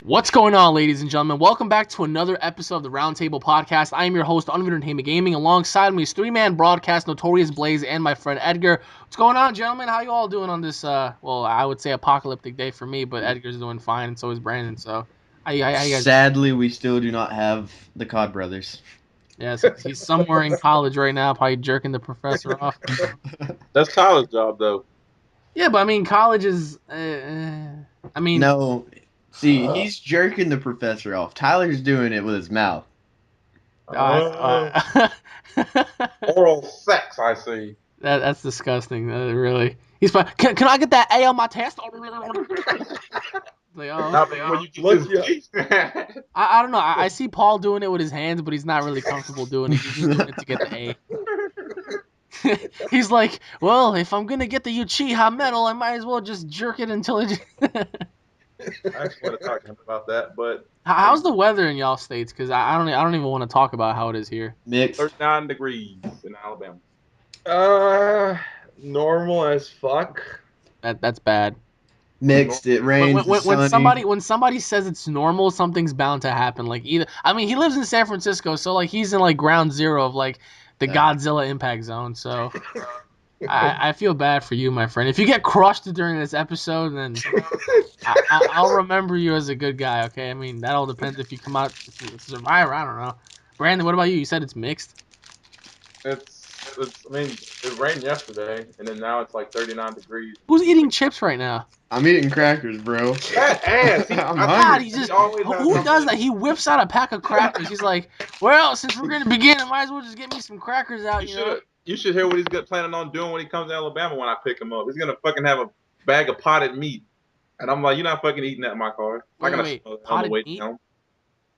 What's going on, ladies and gentlemen? Welcome back to another episode of the Roundtable Podcast. I am your host, Unlimited Entertainment Gaming. Alongside me is three-man broadcast, Notorious Blaze, and my friend Edgar. What's going on, gentlemen? How you all doing on this, well, I would say apocalyptic day for me, but Edgar's doing fine, and so is Brandon, so how you guys? Sadly, we still do not have the Cod brothers. Yes, he's somewhere in college right now, probably jerking the professor off. That's Tyler's job, though. Yeah, but I mean, college is, No, see, he's jerking the professor off. Tyler's doing it with his mouth. Oral sex, I see. That's disgusting. Really, he's probably, can I get that A on my test? Like, oh, Not when you get his teeth. I don't know. I see Paul doing it with his hands, but he's not really comfortable doing it. He's just doing it to get the A. He's like, well, if I'm gonna get the Uchiha medal, I might as well just jerk it until it. I actually want to talk to him about that, but How's the weather in y'all states? Because I don't even want to talk about how it is here. Mixed. 39 degrees in Alabama. Normal as fuck. That's bad. Mixed. It rains. When somebody says it's normal, something's bound to happen. Like he lives in San Francisco, so like he's in like ground zero of like the Godzilla impact zone. So I feel bad for you, my friend. If you get crushed during this episode, then I'll remember you as a good guy. Okay, I mean that all depends if you come out a survivor. I don't know. Brandon, what about you? You said it's mixed. It rained yesterday, and then now it's like 39 degrees. Who's eating chips right now? I'm eating crackers, bro. That ass. God, who does that? He whips out a pack of crackers. He's like, well, since we're gonna begin, I might as well just get me some crackers out. You should hear what he's planning on doing when he comes to Alabama when I pick him up. He's gonna fucking have a bag of potted meat, and I'm like, you're not fucking eating that in my car. Wait, potted meat?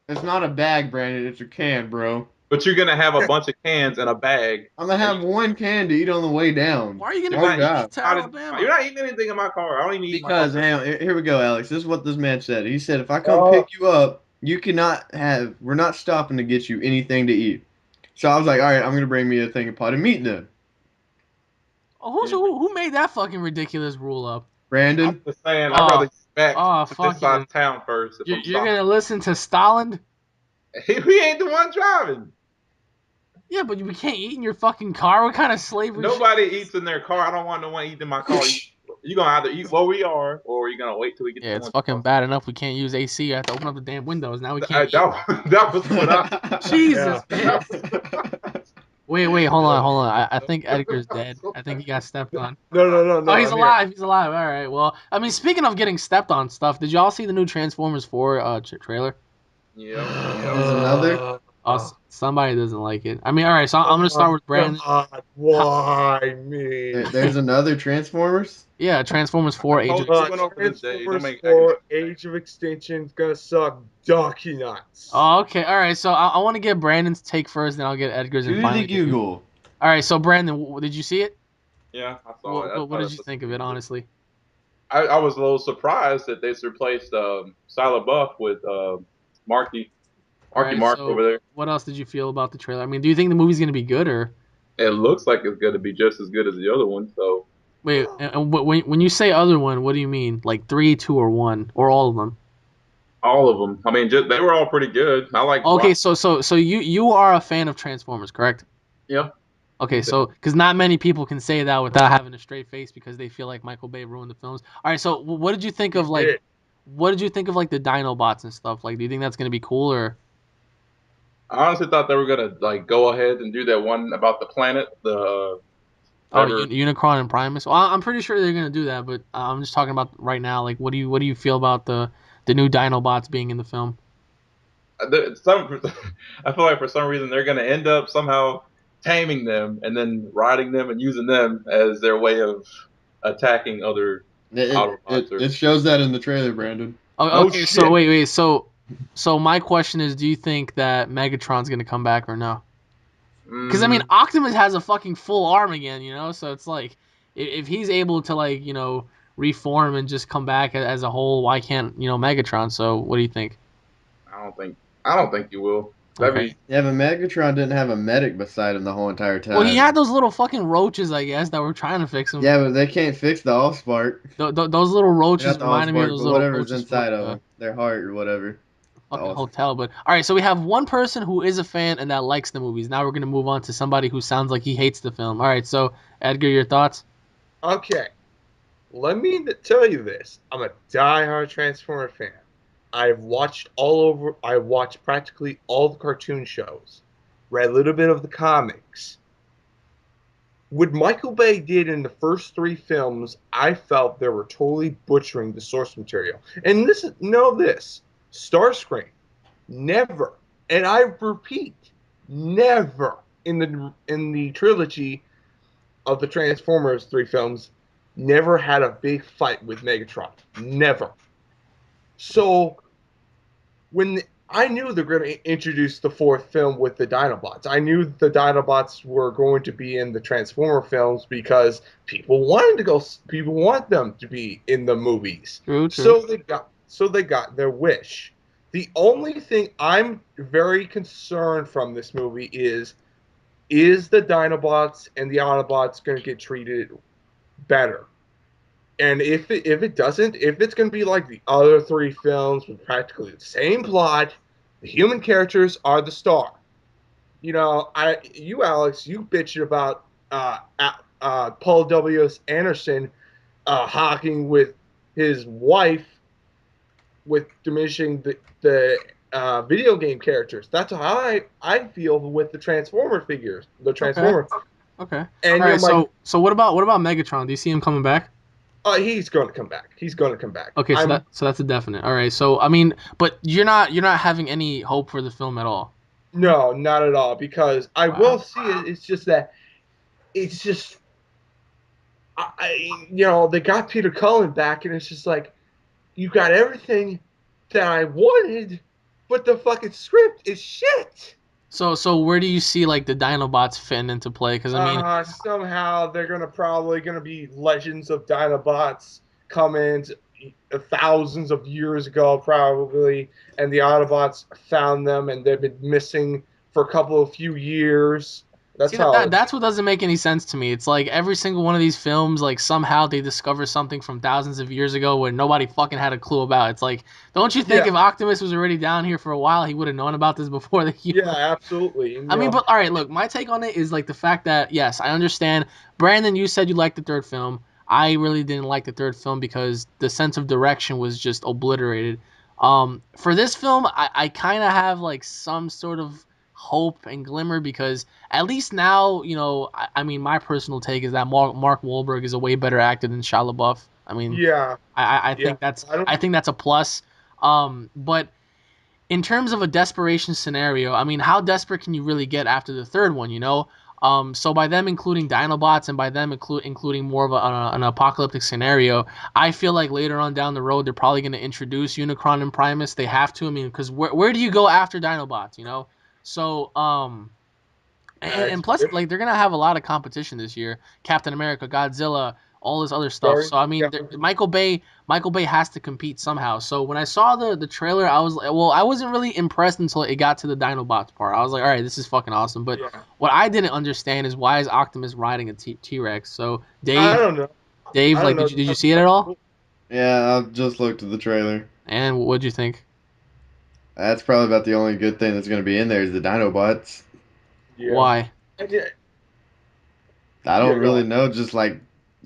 It's not a bag, Brandon. It's a can, bro. But you're gonna have a bunch of cans in a bag. I'm gonna have one can to eat on the way down. Why are you gonna eat to Alabama? You're not eating anything in my car. I don't even eat because here we go, Alex. This is what this man said. He said, if I come pick you up, we're not stopping to get you anything to eat. So I was like, all right, I'm gonna bring me a thing of potted meat then. Oh, who made that fucking ridiculous rule up? Brandon. I'm just saying, I'd rather get back to this side of town first. You're gonna listen to Stalin? He ain't the one driving. Yeah, but we can't eat in your fucking car. What kind of slavery? Nobody eats in their car. I don't want no one eating in my car. You're gonna either eat where we are, or you're gonna wait till we get. Yeah, it's fucking bad enough we can't use AC. I have to open up the damn windows. Now we can't. That was what I. Jesus. Wait, hold on. I think Edgar's dead. I think he got stepped on. No. Oh, he's alive. He's alive. All right. Well, I mean, speaking of getting stepped on stuff, did y'all see the new Transformers 4 trailer? Yeah. There's another. Oh, somebody doesn't like it. I mean, all right. So I'm gonna start with Brandon. Why me? There's another Transformers. Yeah, Transformers 4 Age of Transformers 4 Age of Extinction is gonna suck donkey nuts. Oh, okay. All right. So I want to get Brandon's take first, then I'll get Edgar's. Do the Google. All right. So Brandon, did you see it? Yeah, I saw it. What did you think of it, honestly? I was a little surprised that they replaced Shia LaBeouf with Marky Mark over there. What else did you feel about the trailer? I mean, do you think the movie's gonna be good, or? It looks like it's gonna be just as good as the other one. So. Wait, and when you say other one, what do you mean? Like 3, 2, or 1, or all of them? All of them. I mean, they were all pretty good. I like. Okay, so you are a fan of Transformers, correct? Yeah. Okay, so because not many people can say that without having a straight face because they feel like Michael Bay ruined the films. All right, so what did you think of the Dinobots and stuff? Like, do you think that's gonna be cool or? I honestly thought they were gonna like go ahead and do that one about the planet, Unicron and Primus. Well, I'm pretty sure they're gonna do that, but I'm just talking about right now. Like, what do you feel about the new Dinobots being in the film? I feel like for some reason they're gonna end up somehow taming them and then riding them and using them as their way of attacking other Autobots. It shows that in the trailer, Brandon. Okay, so wait. So my question is, do you think that Megatron's gonna come back or no? Because I mean, Optimus has a fucking full arm again, So it's like, if he's able to reform and just come back as a whole, why can't Megatron? So what do you think? I don't think he will. Okay. Yeah, but Megatron didn't have a medic beside him the whole entire Well, he time. had those little fucking roaches, I guess, that were trying to fix him. Yeah, but they can't fix the Allspark. Those little roaches Not the reminded me of Allspark, those but little whatever's roaches from inside of them, their heart or whatever. fucking hotel. But all right, so we have one person who is a fan and that likes the movies. Now we're gonna move on to somebody who sounds like he hates the film. All right, so Edgar, your thoughts? Okay, let me tell you this. I'm a diehard Transformer fan. I watched practically all the cartoon shows, read a little bit of the comics. What Michael Bay did in the first three films, I felt they were totally butchering the source material. And know this, Starscream never, and I repeat, never in the trilogy of the Transformers three films, never had a big fight with Megatron. Never. So when I knew they were going to introduce the fourth film with the Dinobots. I knew the Dinobots were going to be in the Transformer films because people want them to be in the movies. True, true. So they got their wish. The only thing I'm very concerned from this movie is the Dinobots and the Autobots going to get treated better? And if it doesn't, if it's going to be like the other three films with practically the same plot, the human characters are the star. Alex, you bitched about Paul W. S. Anderson hawking with his wife with diminishing the video game characters. That's how I feel with the Transformer figures, the Okay. Transformer. Okay. And All right. So what about Megatron? Do you see him coming back? He's going to come back. He's going to come back. Okay, so that's a definite. All right. So I mean, but you're not having any hope for the film at all. No, not at all. Because I will Wow. see it. It's just that it's just they got Peter Cullen back, and it's just like you got everything that I wanted, but the fucking script is shit. So where do you see like the Dinobots fitting into play? Because I mean, Somehow they're gonna be Legends of Dinobots coming thousands of years ago, probably, and the Autobots found them, and they've been missing for a few years. That's see that how. that's what doesn't make any sense to me. It's like every single one of these films, like somehow they discover something from thousands of years ago where nobody fucking had a clue about. It's like, don't you think Yeah, if Optimus was already down here for a while, he would have known about this before the yeah, human? absolutely. I mean, but all right, look, my take on it is like the fact that yes, I understand. Brandon, you said you liked the third film. I really didn't like the third film because the sense of direction was just obliterated. For this film, I kind of have like some sort of hope and glimmer because at least now, I mean, my personal take is that Mark Wahlberg is a way better actor than Shia LaBeouf. I mean, Yeah, I yeah. think that's I don't. I think that's a plus. But in terms of a desperation scenario, I mean, how desperate can you really get after the third one, you know? So by them including Dinobots and by them including more of an apocalyptic scenario, I feel like later on down the road they're probably going to introduce Unicron and Primus. They have to. I mean, because where do you go after Dinobots, you know? So and It's plus, like they're gonna have a lot of competition this year. Captain America, Godzilla, all this other stuff. So I mean, Michael Bay has to compete somehow. So when I saw the trailer, I was like, well, I wasn't really impressed until it got to the Dinobots part. I was like, all right, this is fucking awesome. But Yeah. what I didn't understand is why is Optimus riding a T-Rex? So I Dave, don't know. I don't like, know. did you see it at all? Yeah, I've just looked at the trailer. And what'd you think? That's probably about the only good thing that's going to be in there is the Dinobots. Yeah. Why? Yeah. I Yeah. don't Go really on. know, just like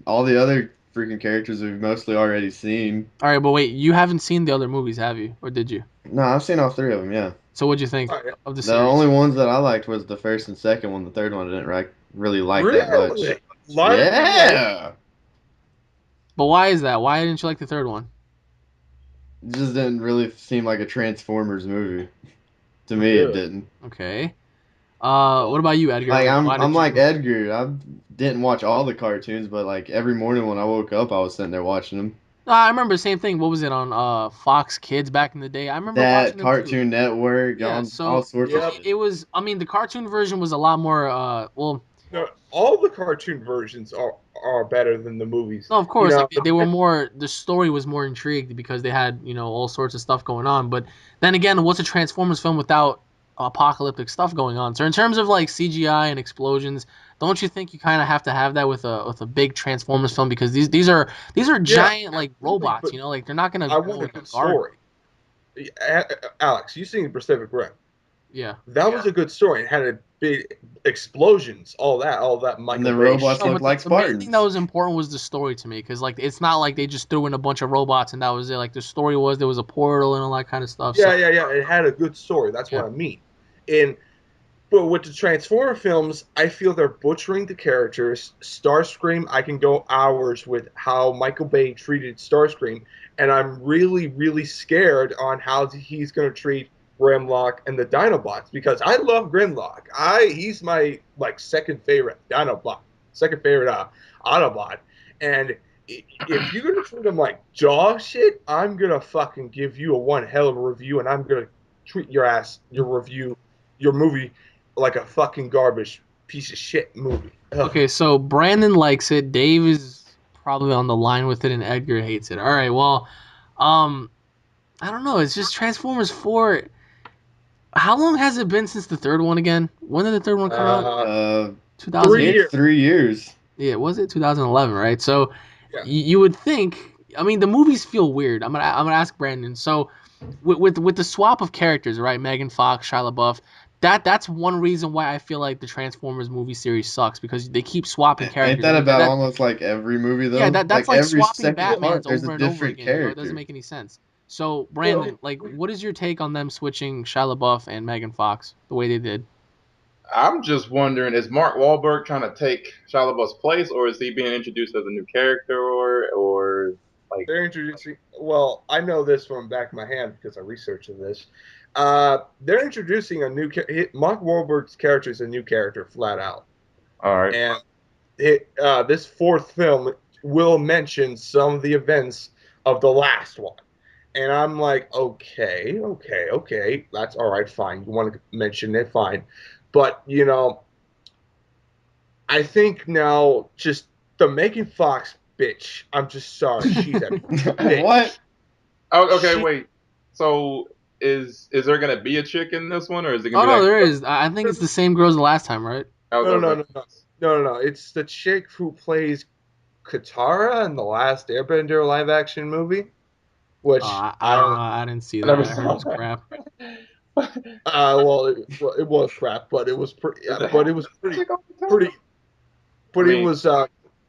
all the other freaking characters we've mostly already seen. All right, but wait, you haven't seen the other movies, have you? Or did you? No, I've seen all three of them, yeah. So what'd you think All right. of the The series? only ones that I liked was the first and second one. The third one I didn't really like that much. Really? A lot of people like. Yeah! But why is that? Why didn't you like the third one? It just didn't really seem like a Transformers movie. To me, it Really? didn't. Okay. Oh. What about you, Edgar? Like Like, I'm, why I'm did like you? Edgar. I didn't watch all the cartoons, but like every morning when I woke up, I was sitting there watching them. No, I remember the same thing. What was it on Fox Kids back in the day? I remember That watching them too. Cartoon Network, Yeah, all so sorts of Yep. shit. it was. I mean, the cartoon version was a lot more. Well, No, all the cartoon versions are better than the movies. no, of You course, know, like they were more. The story was more intrigued because they had all sorts of stuff going on. But then again, what's a Transformers film without apocalyptic stuff going on. So in terms of like CGI and explosions, don't you think you kind of have to have that with a big Transformers film, because these are giant like robots, but like they're not gonna I go want a in the good garden. story. Alex, you seen Pacific Rim? Yeah. That was a good story. It had a big explosions, all that Michael And the Bay robots shit. look like The main thing Spartans. that was important was the story to me, because like it's not like they just threw in a bunch of robots and that was it. Like the story was there was a portal and all that kind of stuff. So Yeah. It had a good story. That's yeah. what I mean. And but with the Transformer films, I feel they're butchering the characters. Starscream, I can go hours with how Michael Bay treated Starscream, and I'm really, really scared on how he's going to treat Grimlock and the Dinobots, because I love Grimlock. He's my like second favorite Dinobot, second favorite Autobot, and if you're gonna treat him like dog shit, I'm gonna fucking give you a one hell of a review, and I'm gonna treat your review, your movie like a fucking garbage piece of shit movie. Ugh. Okay, so Brandon likes it. Dave is probably on the line with it, and Edgar hates it. All right, well, um, I don't know. It's just Transformers 4. How long has it been since the third one again? When did the third one come out? Uh, 2000. 3 years. 3 years. Yeah, was it 2011? Right. So Yeah. you would think. I mean, the movies feel weird. I'm gonna ask Brandon. So with the swap of characters, right? Megan Fox, Shia LaBeouf. That's one reason why I feel like the Transformers movie series sucks, because they keep swapping Ain't characters. that I mean, about almost like every movie though? yeah, that's like every swapping second part, Batmans there's a over and over different again. It doesn't character. make any sense. So Well, Brandon, like, what is your take on them switching Shia LaBeouf and Megan Fox the way they did? I'm just wondering, is Mark Wahlberg trying to take Shia LaBeouf's place, or is he being introduced as a new character, or like? they're introducing. Well, I know this from back of my hand because I researched this. They're introducing a new. Mark Wahlberg's character is a new character, flat out, All right. and this fourth film will mention some of the events of the last one. And I'm like, okay, that's all right, fine. You want to mention it, fine. But, I think now just the Megan Fox bitch, I'm just sorry. She's a bitch. What? Oh, okay, She, wait. So is there gonna be a chick in this one, or is it Oh gonna be no, like? there is. I think it's the same girl as the last time, right? I was, I no, was no, like, no, no, no, no, no. It's the chick who plays Katara in the last Airbender live action movie, Oh, which I I don't don't. know. I didn't see I that. never I heard it saw was that. crap. It was crap, but it was pretty. Does it But have it was a chick on the pretty, cover? I but it mean, was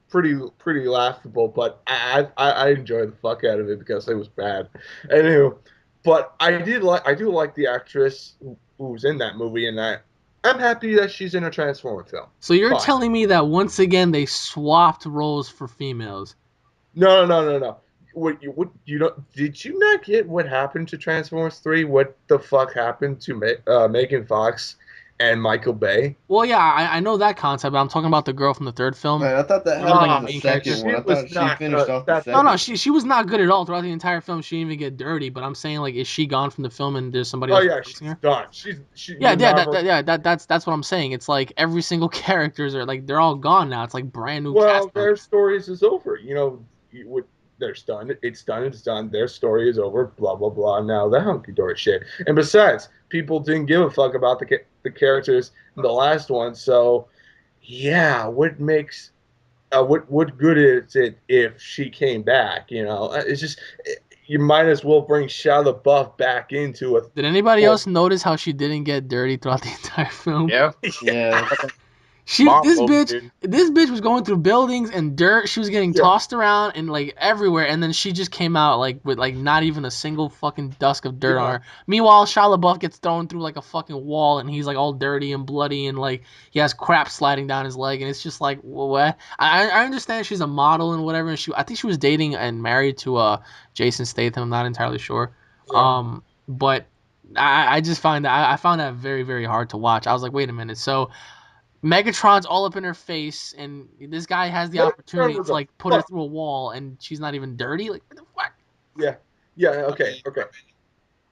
pretty laughable. But I enjoyed the fuck out of it because it was bad. Anyway, but I do like the actress who's in that movie, and I'm happy that she's in a Transformer film. So you're Fine. telling me that once again they swapped roles for females? No. What you know? Did you not get what happened to Transformers 3? What the fuck happened to Megan Fox and Michael Bay? Well, yeah, I know that concept, but I'm talking about the girl from the third film. Man, I thought that Remember, like happened the in the main character? second one. She I was thought she not finished off the that. No, no, second. she was not good at all throughout the entire film. She didn't even get dirty. But I'm saying, like, is she gone from the film and there's somebody Oh else yeah, replacing she's her? done. Yeah, you never. that's what I'm saying. It's like every single characters are like they're all gone now. It's like brand new cast Well, members. their stories is over. They're done. It's done. It's done. Their story is over. Blah blah blah. Now the hunky dory shit. And besides, people didn't give a fuck about the characters in the last one. So, yeah, what good is it if she came back? It's just you might as well bring Shia LaBeouf back into it. Did anybody else notice how she didn't get dirty throughout the entire film? yeah. Yeah. Mom This load, bitch, dude. this bitch was going through buildings and dirt. She was getting Yeah. tossed around and like everywhere, and then she just came out like with like not even a single fucking dusk of dirt on her. Meanwhile, Shia LaBeouf gets thrown through like a fucking wall, and he's like all dirty and bloody, and like he has crap sliding down his leg, and it's just like what? I understand she's a model and whatever, and I think she was dating and married to Jason Statham. I'm not entirely sure. Yeah. But I just find that I found that very very hard to watch. I was like, wait a minute, so. Megatron's all up in her face, and this guy has the opportunity to like put her through a wall, and she's not even dirty. Like what the fuck? Yeah. Okay.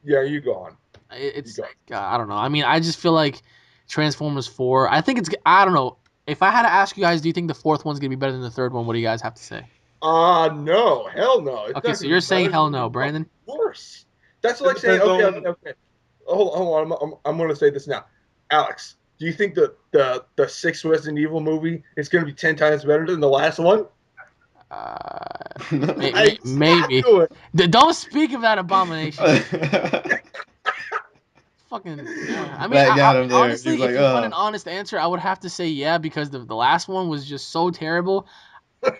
Yeah, you go on. It's I don't know. I mean, I just feel like Transformers 4. I think it's. I don't know. If I had to ask you guys, do you think the fourth one's gonna be better than the third one? What do you guys have to say? No, hell no. It's Okay, not so gonna you're be saying better, hell it's no, gonna be Brandon. worse. That's like It saying depends on. okay. hold on. I'm going to say this now. Alex, do you think the sixth Resident Evil movie is going to be 10 times better than the last one? I Maybe. knew it. Don't speak of that abomination. Fucking yeah. I mean, That got him there. He honestly, was if like, you want an oh. honest answer, I would have to say yeah because the last one was just so terrible.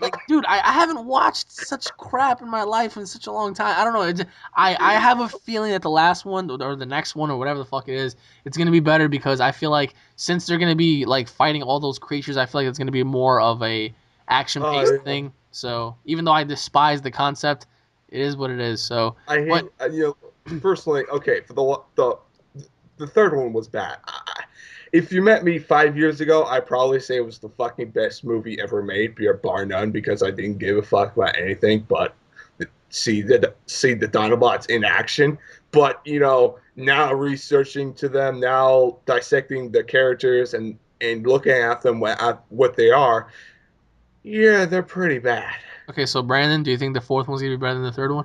Like, dude, I haven't watched such crap in my life in such a long time. I don't know. I have a feeling that the last one or the next one or whatever the fuck it is, it's gonna be better because I feel like since they're gonna be like fighting all those creatures, I feel like it's gonna be more of a action based Yeah. thing. So even though I despise the concept, it is what it is. So, I but hate, personally, okay, for the third one was bad. If you met me 5 years ago, I'd probably say it was the fucking best movie ever made, bar none, because I didn't give a fuck about anything but see the Dinobots in action. But now researching to them, now dissecting the characters and looking at them at what they are, yeah, they're pretty bad. okay, so Brandon, do you think the fourth one's gonna be better than the third one?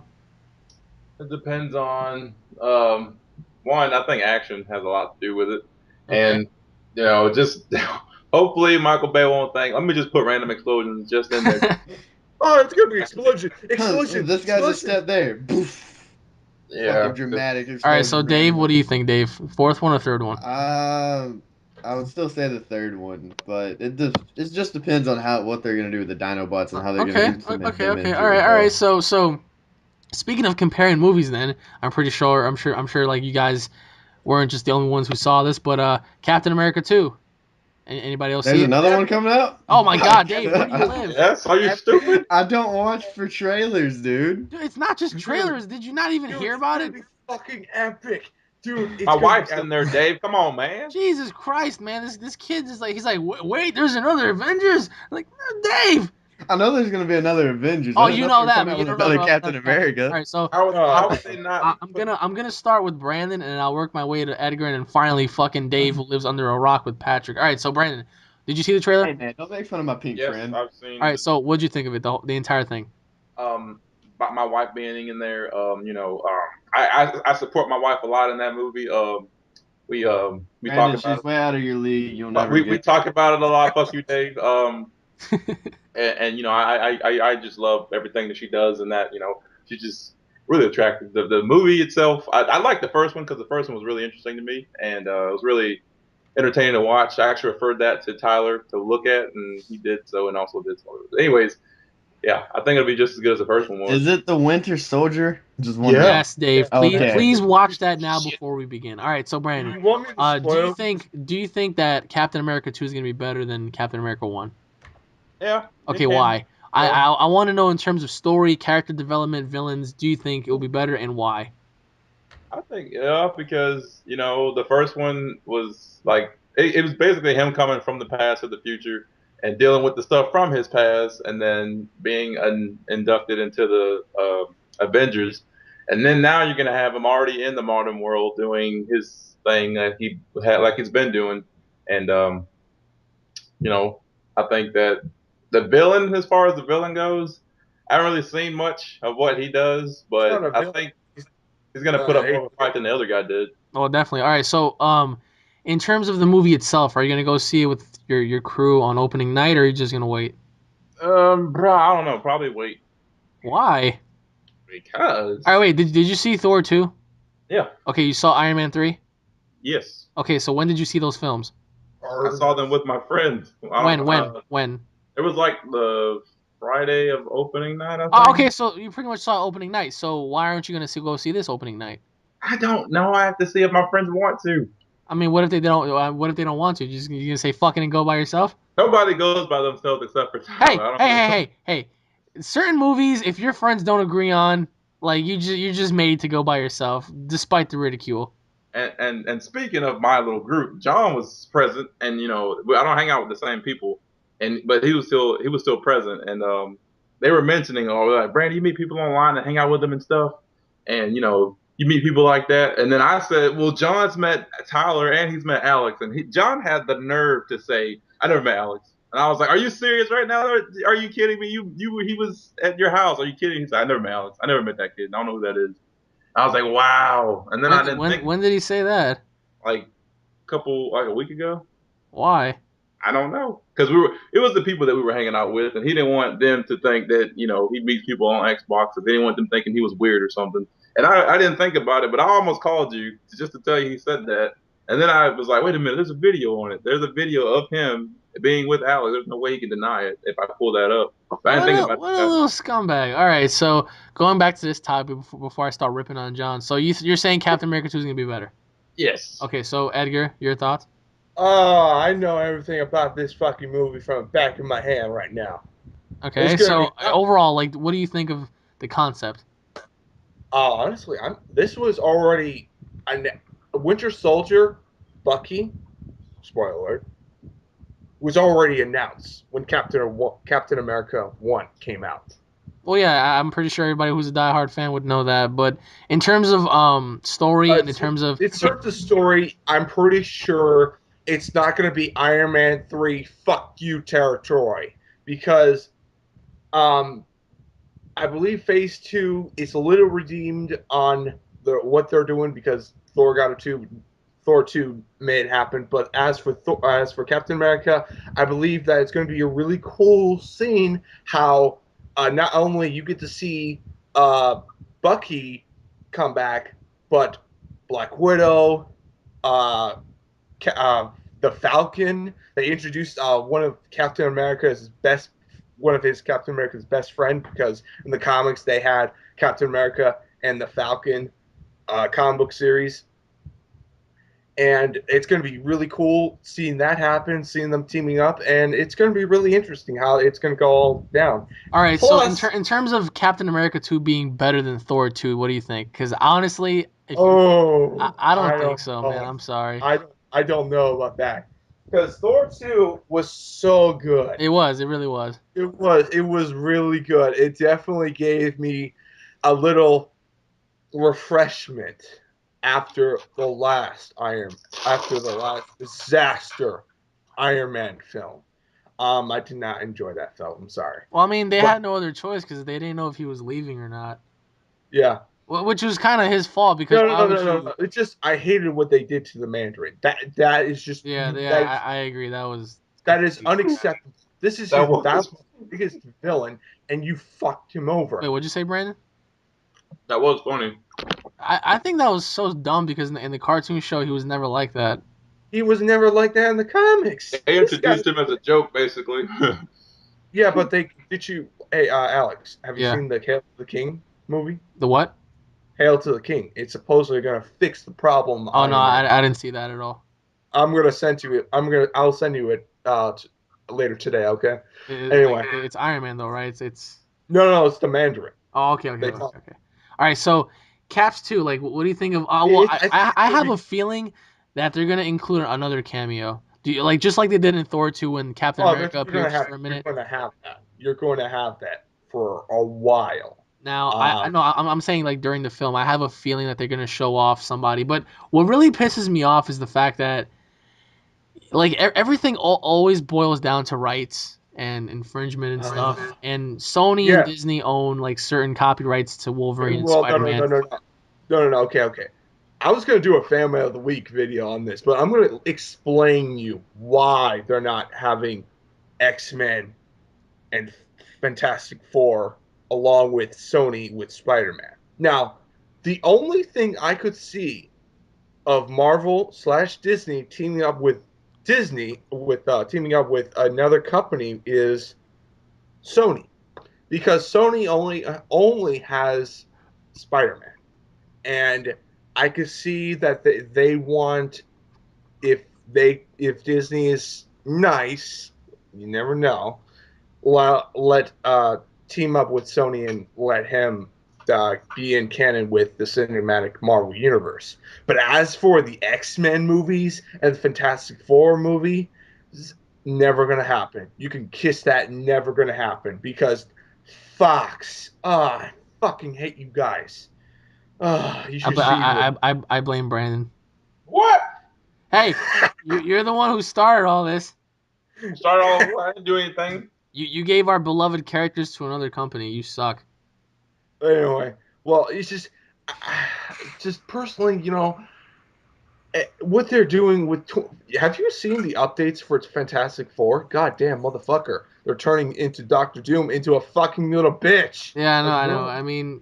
It depends on one. I think action has a lot to do with it, Okay. and just hopefully Michael Bay won't think. Let me just put random explosions just in there. Oh, it's gonna be explosion, explosion, This guy's a explosion. step there. Boof. Fucking Yeah, dramatic All right, so explosion Dave, what randomly. do you think, Dave? Fourth one or third one? I would still say the third one, but it just depends on what they're gonna do with the Dinobots and how they're gonna Okay, implement okay, them okay. into it All right. though. So speaking of comparing movies, then I'm sure, like you guys weren't just the only ones who saw this, but Captain America 2. Anybody else There's see it? another one coming out? Oh my God, Dave, where do you live? yes. Are you stupid? I don't watch for trailers, dude. Dude, it's not just Dude, trailers. Did you not even dude, hear it's about gonna it? be fucking epic. Dude, My it's gonna be wife's in epic. there, Dave. Come on, man. Jesus Christ, man, this kid is like, he's like, wait, there's another Avengers. I'm like, Dave. I know there's gonna be another Avengers. Oh, I didn't you know they know were that, coming but out you with don't know another about Captain another Captain. All America. right, so How would they not? I'm gonna start with Brandon, and I'll work my way to Edgar, and then finally fucking Dave, who lives under a rock with Patrick. All right, so Brandon, did you see the trailer? Hey man, don't make fun of my pink Yes, friend. I've All seen right, so what'd you think of it, the entire thing? um my wife being in there. I support my wife a lot in that movie. We talk Brandon, about she's way out of your league. You'll it. never We get her. talk about it a lot. Fuck you, Dave. And I just love everything that she does, and that she's just really attractive. The movie itself, I like the first one because the first one was really interesting to me, and it was really entertaining to watch. I actually referred that to Tyler to look at, and he did so, and also did so. Anyways, yeah, I think it'll be just as good as the first one was. Is it the Winter Soldier? Just Yeah, wondering. Yes, Dave. Okay. Please watch that now before we begin. All right, so Brandon, You want me to spoil? do you think that Captain America 2 is gonna be better than Captain America 1? yeah, it Okay, can. why? I want to know in terms of story, character development, villains. Do you think it will be better, and why? I think because the first one was like it was basically him coming from the past to the future and dealing with the stuff from his past, and then being inducted into the Avengers, and then now you're gonna have him already in the modern world doing his thing that he had like he's been doing, and you know I think that the villain, as far as the villain goes, I haven't really seen much of what he does, It's but not a I villain. think he's gonna put up more of a fight than the other guy did. Oh, definitely. All right, so in terms of the movie itself, are you gonna go see it with your crew on opening night, or are you just gonna wait? Bro, I don't know. Probably wait Why? All right, because wait. Did you see Thor 2? yeah, Okay, you saw Iron Man 3. yes, Okay, so when did you see those films? I saw them with my friends. I When don't. when when? It was like the Friday of opening night, I Oh, think. okay, so you pretty much saw opening night. So why aren't you gonna go see this opening night? I don't know. I have to see if my friends want to. I mean, what if they don't? What if they don't want to? You gonna say fucking and go by yourself? Nobody goes by themselves except for Hey, Tyler. I don't hey, really. hey, hey, hey! Certain movies, if your friends don't agree on, like you're just made to go by yourself, despite the ridicule. And speaking of my little group, John was present, and I don't hang out with the same people, but he was still present, and they were mentioning, oh, like Brandon, you meet people online and hang out with them and stuff, and you meet people like that, and then I said, well, John's met Tyler and he's met Alex, and John had the nerve to say, I never met Alex, and I was like, are you serious right now? Are you kidding me? He was at your house? Are you kidding? He said, I never met Alex. I never met that kid. I don't know who that is. I was like, wow. And then I didn't think When did he say that? like a week ago. Why? I don't know because it was the people that we were hanging out with, and he didn't want them to think that he meets people on Xbox, and they didn't want them thinking he was weird or something. And I didn't think about it, but I almost called you just to tell you he said that. And then I was like, wait a minute, there's a video on it. There's a video of him being with Alex. There's no way he can deny it if I pull that up. But I didn't think about What a that. little scumbag. All right, so going back to this topic before I start ripping on John. So you're saying Captain America 2 is gonna be better? Yes. Okay, so Edgar, your thoughts? Oh, I know everything about this fucking movie from the back of my hand right now. Okay, It's gonna so be. overall, like, what do you think of the concept? Honestly, this was already a Winter Soldier, Bucky, spoiler alert, was already announced when Captain America 1 came out. Well, yeah, I'm pretty sure everybody who's a diehard fan would know that. But in terms of story and in terms of It starts the story. I'm pretty sure it's not going to be Iron Man 3 fuck you territory because I believe Phase 2 is a little redeemed on what they're doing because Thor 2 made it happen. But as for Captain America, I believe that it's going to be a really cool scene how not only you get to see Bucky come back, but Black Widow, uh, the Falcon. They introduced one of his Captain America's best friend because in the comics they had Captain America and the Falcon comic book series. And it's going to be really cool seeing that happen, seeing them teaming up, and it's going to be really interesting how it's going to go all down. All right, Plus, so in terms of Captain America 2 being better than Thor 2, what do you think? Because honestly, I don't think so, man. I'm sorry. I don't know about that because Thor 2 was so good. It was. It really was. It was really good. It definitely gave me a little refreshment after the last disaster Iron Man film. I did not enjoy that film. I'm sorry. Well, I mean, they But had no other choice because they didn't know if he was leaving or not. yeah. Which was kind of his fault because why would you? No. It's just I hated what they did to the Mandarin. That is just Yeah, I agree. That was unacceptable. This is That his biggest villain, and you fucked him over. Wait, what'd you say, Brandon? That was funny. I think that was so dumb because in the cartoon show he was never like that. He was never like that in the comics. They introduced him as a joke, basically. Yeah, but Hey, Alex, have you Yeah. seen the Hail to the King movie? The what? Hail to the King. It's supposedly gonna fix the problem. Oh no, I didn't see that at all. I'm gonna send you it. I'll send you it later today. Okay. Anyway. It's Iron Man though, right? It's No, it's the Mandarin. Oh, okay. All right, so Caps 2, like, what do you think of? Well, I have a feeling that they're gonna include another cameo. Do you like just like they did in Thor 2 when Captain America appeared for a minute? You're gonna have that. You're going to have that for a while. Now, I know I'm saying like during the film, I have a feeling that they're gonna show off somebody. But what really pisses me off is the fact that like everything always boils down to rights and infringement and stuff. And Sony and Disney own like certain copyrights to Wolverine and Spider-Man. No. Okay. I was gonna do a Family of the Week video on this, but I'm gonna explain you why they're not having X-Men and Fantastic Four along with Sony with Spider-Man. Now, the only thing I could see of Marvel/Disney teaming up with another company is Sony, because Sony only has Spider-Man, and I could see that they want if Disney is nice, you never know, let team up with Sony and let him be in canon with the cinematic Marvel universe. But as for the X-Men movies and the Fantastic Four movie, it's never gonna happen. You can kiss that. Never gonna happen because Fox. I fucking hate you guys. You should see. I blame Brandon. What? Hey, you're the one who started all this. Started all over. I didn't do anything. You gave our beloved characters to another company. You suck. Anyway, well, it's just just personally, what they're doing with. Have you seen the updates for Fantastic Four? God damn, motherfucker. They're turning into Doctor Doom into a fucking little bitch. Yeah, Like, I know. I mean,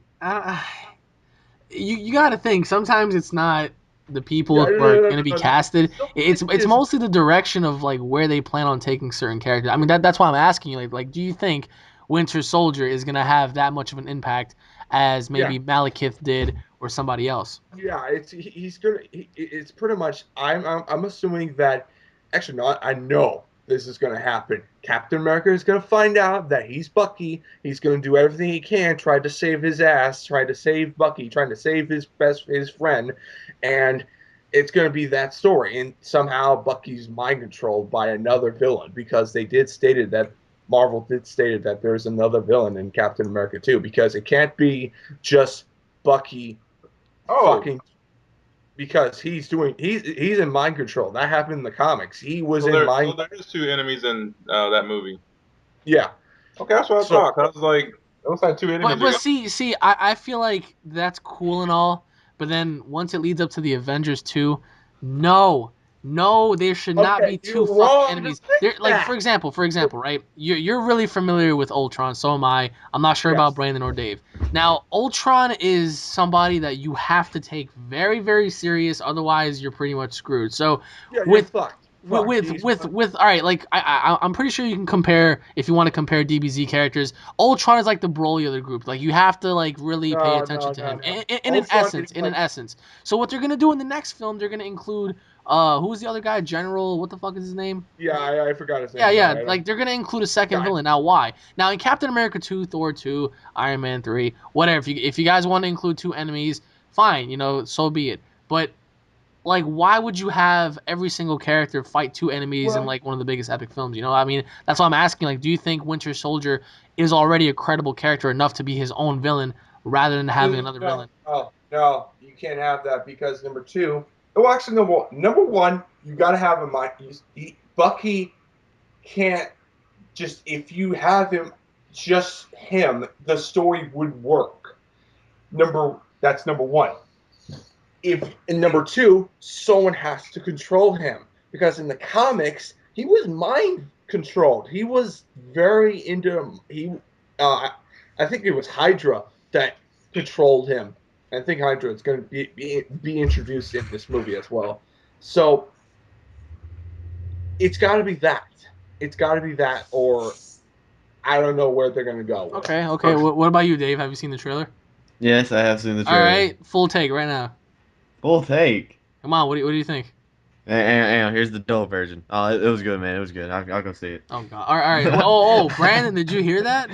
you got to think. Sometimes it's not the people Yeah, who are no, going to be no. casted. So It's is- mostly the direction of like where they plan on taking certain characters. I mean, that's why I'm asking you. Like, do you think Winter Soldier is going to have that much of an impact as yeah, maybe Malekith did or somebody else? yeah. He's gonna. It's pretty much. I'm assuming that. Actually, no. I know this is gonna happen. Captain America is gonna find out that he's Bucky. He's gonna do everything he can, try to save his ass, try to save Bucky, trying to save his friend, and it's gonna be that story. And somehow Bucky's mind controlled by another villain because they did stated that. Marvel did stated that there's another villain in Captain America too, because it can't be just Bucky Oh, fucking because he's in mind control. That happened in the comics. He was so in so mind. there is two enemies in that movie. Yeah. Okay, that's what I So thought. 'Cause I was like, it looks like two But enemies are but going. see, I feel like that's cool and all, but then once it leads up to the Avengers 2, no. No, there should not okay, be two you're fucking wrong to enemies. think There like that. for example, right? You're really familiar with Ultron, so am I. I'm not sure about Yes. Brandon or Dave. Now, Ultron is somebody that you have to take very, very serious, otherwise you're pretty much screwed. So Yeah, you're with fucked. Fucked. He's with all right, like I'm pretty sure you can compare if you want to compare DBZ characters. Ultron is like the Broly of the group. Like you have to like really pay no, attention no, to no, him. no. In an Ultron essence, is like So what they're gonna do in the next film, they're gonna include who's the other guy? General, what the fuck is his name? yeah, I forgot his Yeah, name. yeah, Sorry, I don't. like they're gonna include a second God. villain. Now why? Now in Captain America 2, Thor 2, Iron Man 3, whatever. If you guys want to include two enemies, fine, so be it. But like why would you have every single character fight two enemies in Well, like one of the biggest epic films? I mean, that's why I'm asking. Like, do you think Winter Soldier is already a credible character enough to be his own villain rather than having another no, villain? no, no. You can't have that because number two. Oh, actually, number one, you got to have in mind. Bucky can't just if you have him just him, the story would work. That's number one. If and number two, someone has to control him because in the comics he was mind controlled. He was very into he. I think it was Hydra that controlled him. I think Hydra is going to be introduced in this movie as well. So it's got to be that. It's got to be that, or I don't know where they're going to go with. Okay. What about you, Dave? Have you seen the trailer? Yes, I have seen the All trailer. right, full take right now. Full take. Come on, what do you think? And here's the dull version. Oh, it was good, man. It was good. I'll go see it. Oh God! All right. Oh, Brandon, did you hear that?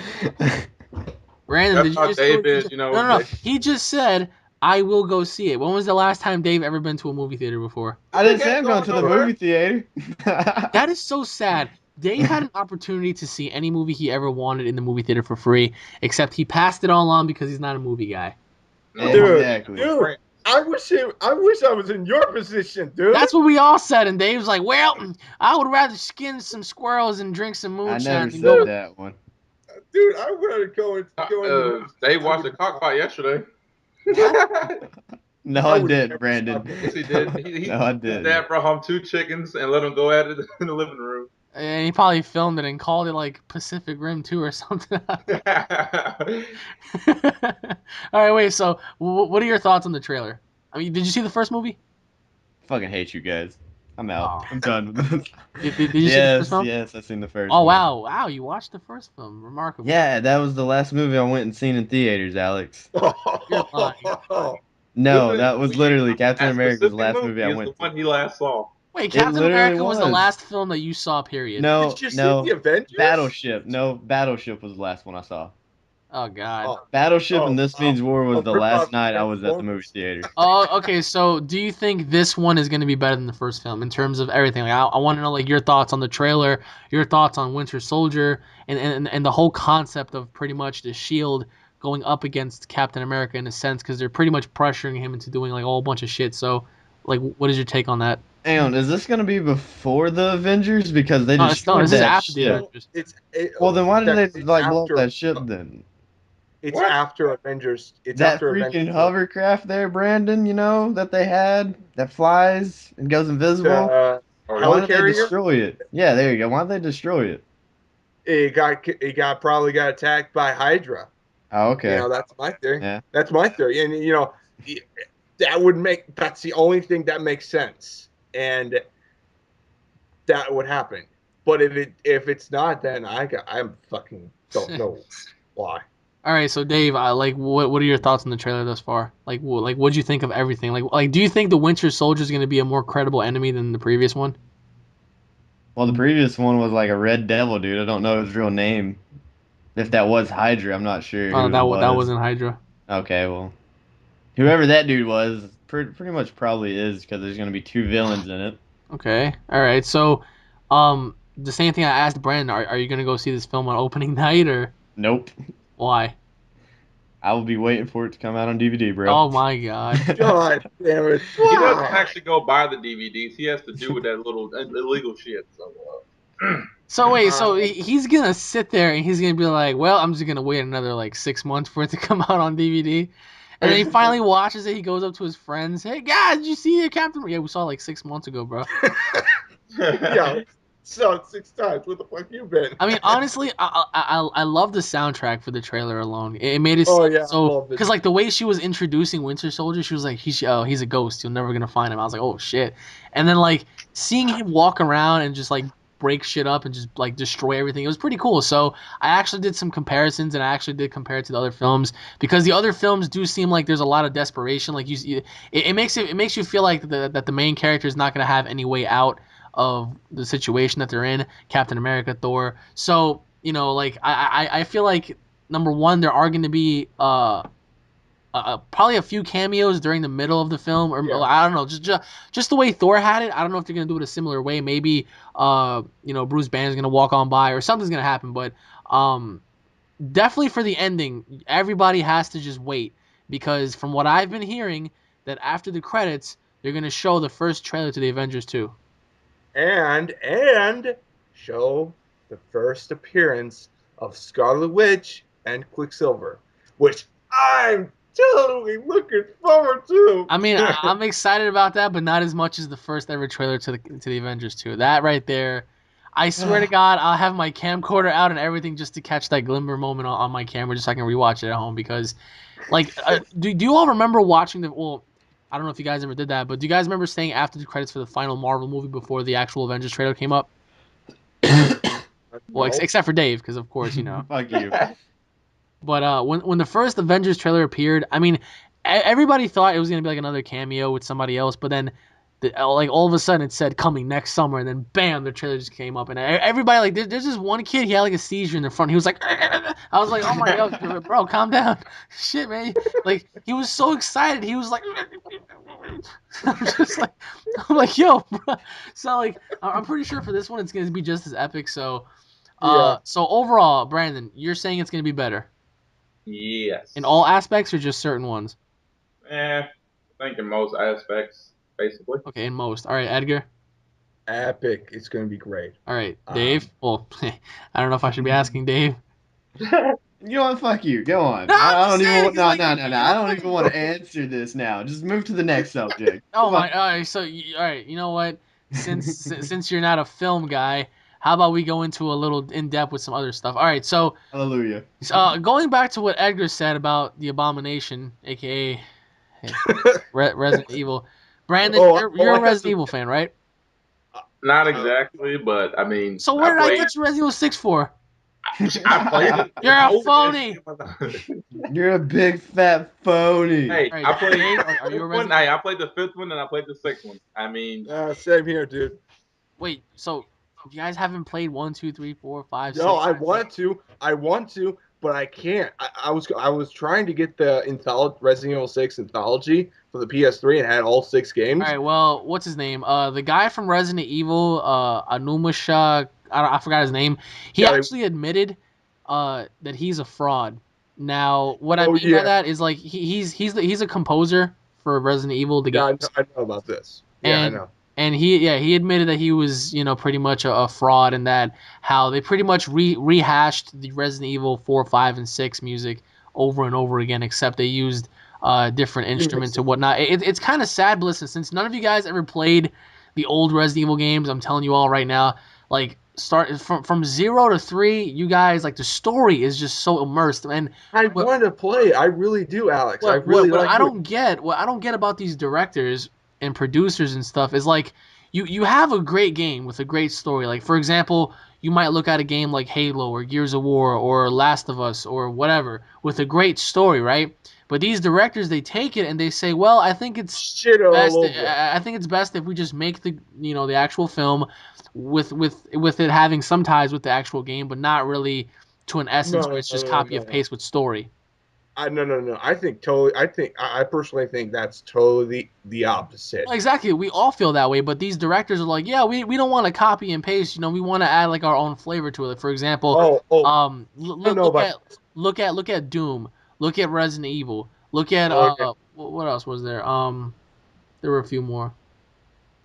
Brandon, That's did you how just Dave is, No. He just said I will go see it. When was the last time Dave ever been to a movie theater before? I didn't say I'm going to the nowhere. movie theater. That is so sad. Dave had an opportunity to see any movie he ever wanted in the movie theater for free, except he passed it all on because he's not a movie guy. Exactly. Dude, I wish I was in your position, dude. That's what we all said, and Dave's like, "Well, I would rather skin some squirrels and drink some I moonshine never than said go." that one. Dude, I would to go in the movie. Dave watched the cockfight yesterday. What? No, I I would didn't, never Brandon. stop Yes, he did. No, I His didn't. dad brought home two chickens and let them go at it in the living room. And he probably filmed it and called it like Pacific Rim 2 or something. All right, wait. So, what are your thoughts on the trailer? I mean, did you see the first movie? Fucking hate you guys. I'm out. Oh. I'm done with this. Did you see the first film? Yes, I've seen the first Oh one. wow! You watched the first film. Remarkable. Yeah, that was the last movie I went and seen in theaters, Alex. You're lying. No, that was literally Captain That America's specific last movie I is went the to. one he last saw. Wait, It Captain literally America was the was. last film that you saw. Period. No, Did you see no. the Avengers? Battleship. No, Battleship was the last one I saw. Oh God. Oh, Battleship and This wow. Means War was Oh, the rip last off night I was at the movie Transformers. theater. Oh, okay. So, do you think this one is going to be better than the first film in terms of everything? Like, I want to know like your thoughts on the trailer, your thoughts on Winter Soldier, and the whole concept of pretty much the Shield going up against Captain America in a sense because they're pretty much pressuring him into doing like a whole bunch of shit. So, like, what is your take on that? Hang on, is this gonna be before the Avengers? Because they No, destroyed this is that after the ship. Avengers. Well, then why did they like blow up after- that ship then? It's What? after Avengers. It's That after freaking Avengers. hovercraft there, Brandon, that they had that flies and goes invisible. The Oh, Why don't they helicarrier. destroy it? Yeah, there you go. Why don't they destroy it? It probably got attacked by Hydra. Oh, okay. That's my theory. Yeah. That's my theory, and that's the only thing that makes sense, and that would happen. But if it's not, then I fucking don't know why. All right, so Dave, what are your thoughts on the trailer thus far? What'd you think of everything? Do you think the Winter Soldier is going to be a more credible enemy than the previous one? Well, the previous one was like a Red Devil dude. I don't know his real name. If that was Hydra, I'm not sure Oh, who it that was. wasn't Hydra. Okay, well, whoever that dude was, pretty much probably is because there's gonna be two villains in it. Okay, all right. So, the same thing I asked Brandon. Are you going to go see this film on opening night or Nope. why? I will be waiting for it to come out on DVD, bro. Oh my God. God damn it! He doesn't actually go buy the DVDs. He has to do with that little illegal shit. So wait, so he's gonna sit there and he's gonna be like, well, I'm just gonna wait another like 6 months for it to come out on DVD, and then he finally watches it. He goes up to his friends, hey guys, did you see your Captain? Yeah, we saw it like 6 months ago, bro. Yeah, saw it 6 times. What the fuck you been? I mean, honestly, I love the soundtrack for the trailer alone. It made it Oh, yeah, I so love it. because like the way she was introducing Winter Soldier, she was like, he's a ghost. You're never gonna find him. I was like, oh shit. And then like seeing him walk around and just like break shit up and just like destroy everything, it was pretty cool. So I actually did some comparisons and I actually did compare it to the other films because the other films do seem like there's a lot of desperation. Like it makes you feel like that the main character is not gonna have any way out of the situation that they're in, Captain America, Thor. So, like I feel like number one, there are going to be probably a few cameos during the middle of the film, or Yeah. I don't know, just the way Thor had it. I don't know if they're going to do it a similar way. Maybe Bruce Banner's going to walk on by or something's going to happen, but definitely for the ending, everybody has to just wait because from what I've been hearing, that after the credits, they're going to show the first trailer to the Avengers 2. and show the first appearance of Scarlet Witch and Quicksilver, which I'm totally looking forward to. I mean, I'm excited about that, but not as much as the first ever trailer to the Avengers 2. That right there, I swear to God, I'll have my camcorder out and everything just to catch that glimmer moment on my camera, just so I can rewatch it at home. Because, do you all remember watching the? Well, I don't know if you guys ever did that, but do you guys remember staying after the credits for the final Marvel movie before the actual Avengers trailer came up? Well, No. except for Dave, because of course Fuck you. But when the first Avengers trailer appeared, I mean, everybody thought it was gonna be like another cameo with somebody else, but then, like all of a sudden it said coming next summer, and then bam, the trailer just came up, and everybody like there's this one kid, he had like a seizure in the front. He was like, I was like, oh my God, bro, calm down, shit, man. Like he was so excited, he was like, I'm like, yo, bro. So like, I'm pretty sure for this one it's gonna be just as epic. So, Yeah. so overall, Brandon, you're saying it's gonna be better. Yes. In all aspects or just certain ones? I think in most aspects, basically. Okay, in most. All right, Edgar. Epic. It's going to be great. All right, Dave. Well, I don't know if I should be asking Dave. You know what? Fuck you. Go on. No, I'm I don't just even saying, want. 'cause, No, like, no, no, no. I don't even want to answer this now. Just move to the next subject. Oh Come on. my. All right, so all right, you know what? Since you're not a film guy, how about we go into a little in depth with some other stuff? All right, so Hallelujah. going back to what Edgar said about the Abomination, aka Resident Evil. Brandon, you're a Resident Evil fan, right? Not exactly, but I mean. So where did I get you Resident Evil 6 for? I played it. You're a phony. You're a big fat phony. Hey, Right, I played. Dave, are you a one. Resident? Hey, I played the 5th one and I played the 6th one. I mean, Same here, dude. Wait, so you guys haven't played 1, 2, 3, 4, 5, 6? No, I want to, but I can't. I was trying to get the Resident Evil 6 anthology for the PS3 and had all 6 games. All right, well, what's his name? The guy from Resident Evil, Anumasha, I forgot his name. He actually admitted that he's a fraud. Now, what I mean by that is like he's a composer for Resident Evil. The games. I know about this. Yeah, And, I know. And he admitted that he was pretty much a fraud, and that how they pretty much rehashed the Resident Evil 4, 5, and 6 music over and over again, except they used different instruments and whatnot. It's kind of sad, but listen, since none of you guys ever played the old Resident Evil games, I'm telling you all right now, like start from 0 to 3, you guys like the story is just so immersed. And I want to play. I really do, Alex. I what really what like I it. don't get, what I don't get about these directors and producers and stuff is like you have a great game with a great story. Like for example, you might look at a game like Halo or Gears of War or Last of Us or whatever with a great story, right? But these directors, they take it and they say, well, I think it's Shit all best. over it. I think it's best if we just make the actual film with it having some ties with the actual game, but not really to an essence where it's just copy of paste with story. No. I think totally. I personally think that's totally the opposite. Exactly. We all feel that way, but these directors are like, yeah, we don't want to copy and paste. We want to add like our own flavor to it. For example, look at Doom. Look at Resident Evil. Look at what else was there? There were a few more.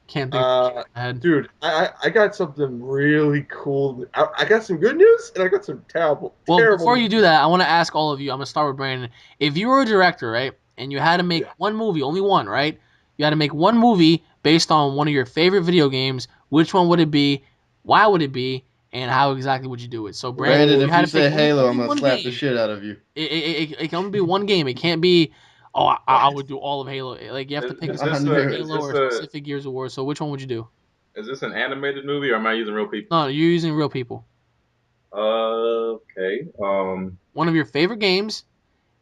Can't think of the top of my head. Dude, I got something really cool. I got some good news and I got some terrible. Well, before news. you do that, I want to ask all of you. I'm gonna start with Brandon. If you were a director, right, and you had to make one movie, only one, right? You had to make one movie based on one of your favorite video games. Which one would it be? Why would it be? And how exactly would you do it? So, Brandon, If you had you to pick say Halo, I'm only gonna one slap the game. shit out of you. It can only be one game. It can't be. Oh, I would do all of Halo. Like you have to pick a Is this specific a is Halo this or a a specific Gears of War. So, which one would you do? is this an animated movie or am I using real people? No, you're using real people. Okay. One of your favorite games.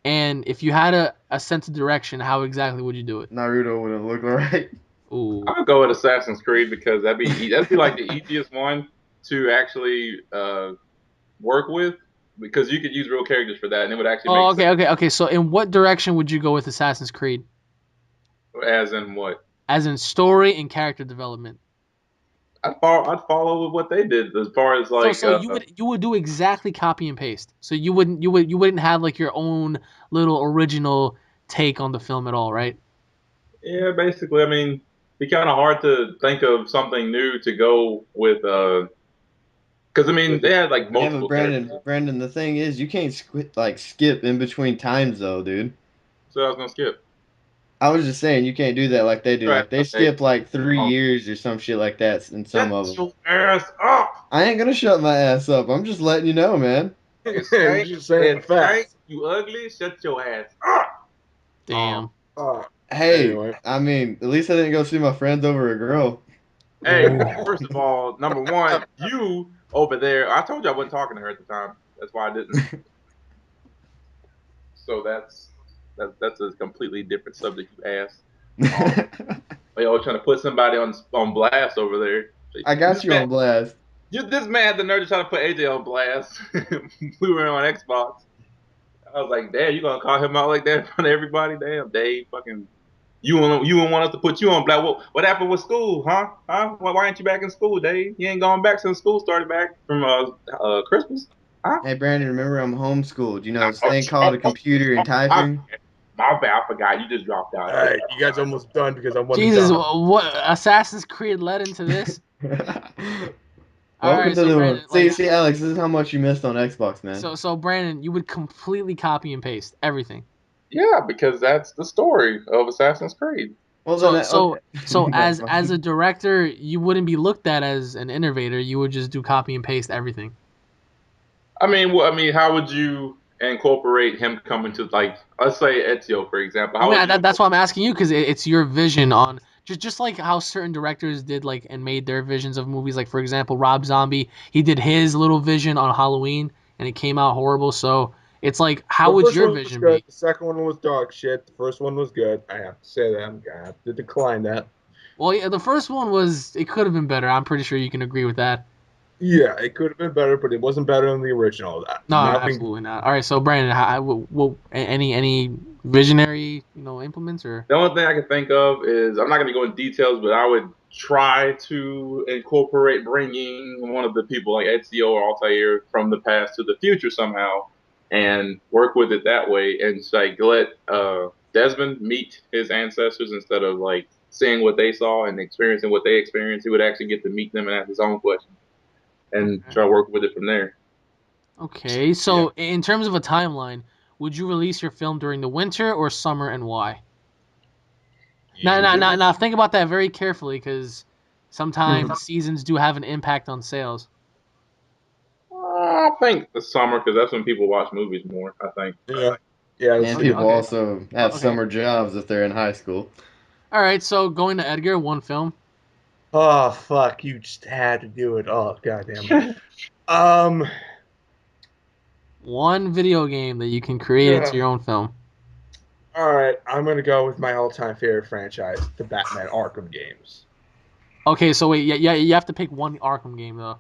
And if you had a sense of direction, how exactly would you do it? Naruto wouldn't look right. Ooh. I'm gonna go with Assassin's Creed because that'd be like the easiest one to actually work with because you could use real characters for that and it would actually Oh, make sense. okay. So, in what direction would you go with Assassin's Creed? As in what? As in story and character development. I'd follow with what they did as far as So, like you would do exactly copy and paste. So you wouldn't have like your own little original take on the film at all, right? yeah, basically. I mean, it'd be kind of hard to think of something new to go with because I mean they had like Yeah, but multiple characters. Brandon, the thing is, you can't skip in between times though, dude. So I was gonna skip. I was just saying you can't do that like they do. Right. Like they Okay. skip like 3 years or some shit like that in some of Shut them. your ass up. I ain't gonna shut my ass up. I'm just letting you know, man. You're just saying facts. You ugly. Shut your ass up. Damn. Hey, Anyway. I mean, at least I didn't go see my friends over a girl. Hey, first of all, number one, you over there. I told you I wasn't talking to her at the time. That's why I didn't. So that's a completely different subject you asked. They always trying to put somebody on blast over there. I got you on blast. This man had the nerve to try to put AJ on blast. We were on Xbox. I was like, damn, you gonna call him out like that in front of everybody? Damn, Dave, fucking, you don't want us to put you on blast. What happened with school, huh? Why ain't you back in school, Dave? You ain't gone back since school started back from Christmas, huh? Hey, Brandon, remember I'm homeschooled. You know, this thing called a computer and typing. My bad, I forgot. You just dropped out. All right, you guys almost done because I'm one Jesus, done. what Assassin's Creed led into this? Welcome to the Brandon, see, Alex. This is how much you missed on Xbox, man. So Brandon, you would completely copy and paste everything. Yeah, because that's the story of Assassin's Creed. Well, So as a director, you wouldn't be looked at as an innovator. You would just do copy and paste everything. I mean, how would you incorporate him coming to like, let's say Ezio, for example? That's why I'm asking you because it's your vision on just like how certain directors did like and made their visions of movies. Like for example, Rob Zombie, he did his little vision on Halloween and it came out horrible. So it's like, how would your vision be? The second one was dog shit. The first one was good. I have to say that. I have to decline that. Well, yeah, the first one it could have been better. I'm pretty sure you can agree with that. Yeah, it could have been better, but it wasn't better than the original. No, absolutely not. All right, so Brandon, any visionary implements or? The only thing I can think of is I'm not going to go into details, but I would try to incorporate bringing one of the people like Ezio or Altair from the past to the future somehow, and work with it that way, and like let Desmond meet his ancestors instead of like seeing what they saw and experiencing what they experienced. He would actually get to meet them and ask his own questions, and try to work with it from there. Okay, so in terms of a timeline, would you release your film during the winter or summer, and why? Now, think about that very carefully, because sometimes seasons do have an impact on sales. I think the summer, because that's when people watch movies more. I think. Yeah. Yeah. And people okay. also have Okay. summer jobs if they're in high school. All right, so going to Edgar, one film. Oh fuck! You just had to do it. Oh goddamn. One video game that you can create into your own film. All right, I'm gonna go with my all-time favorite franchise, the Batman Arkham games. Okay, so wait, yeah, you have to pick one Arkham game though.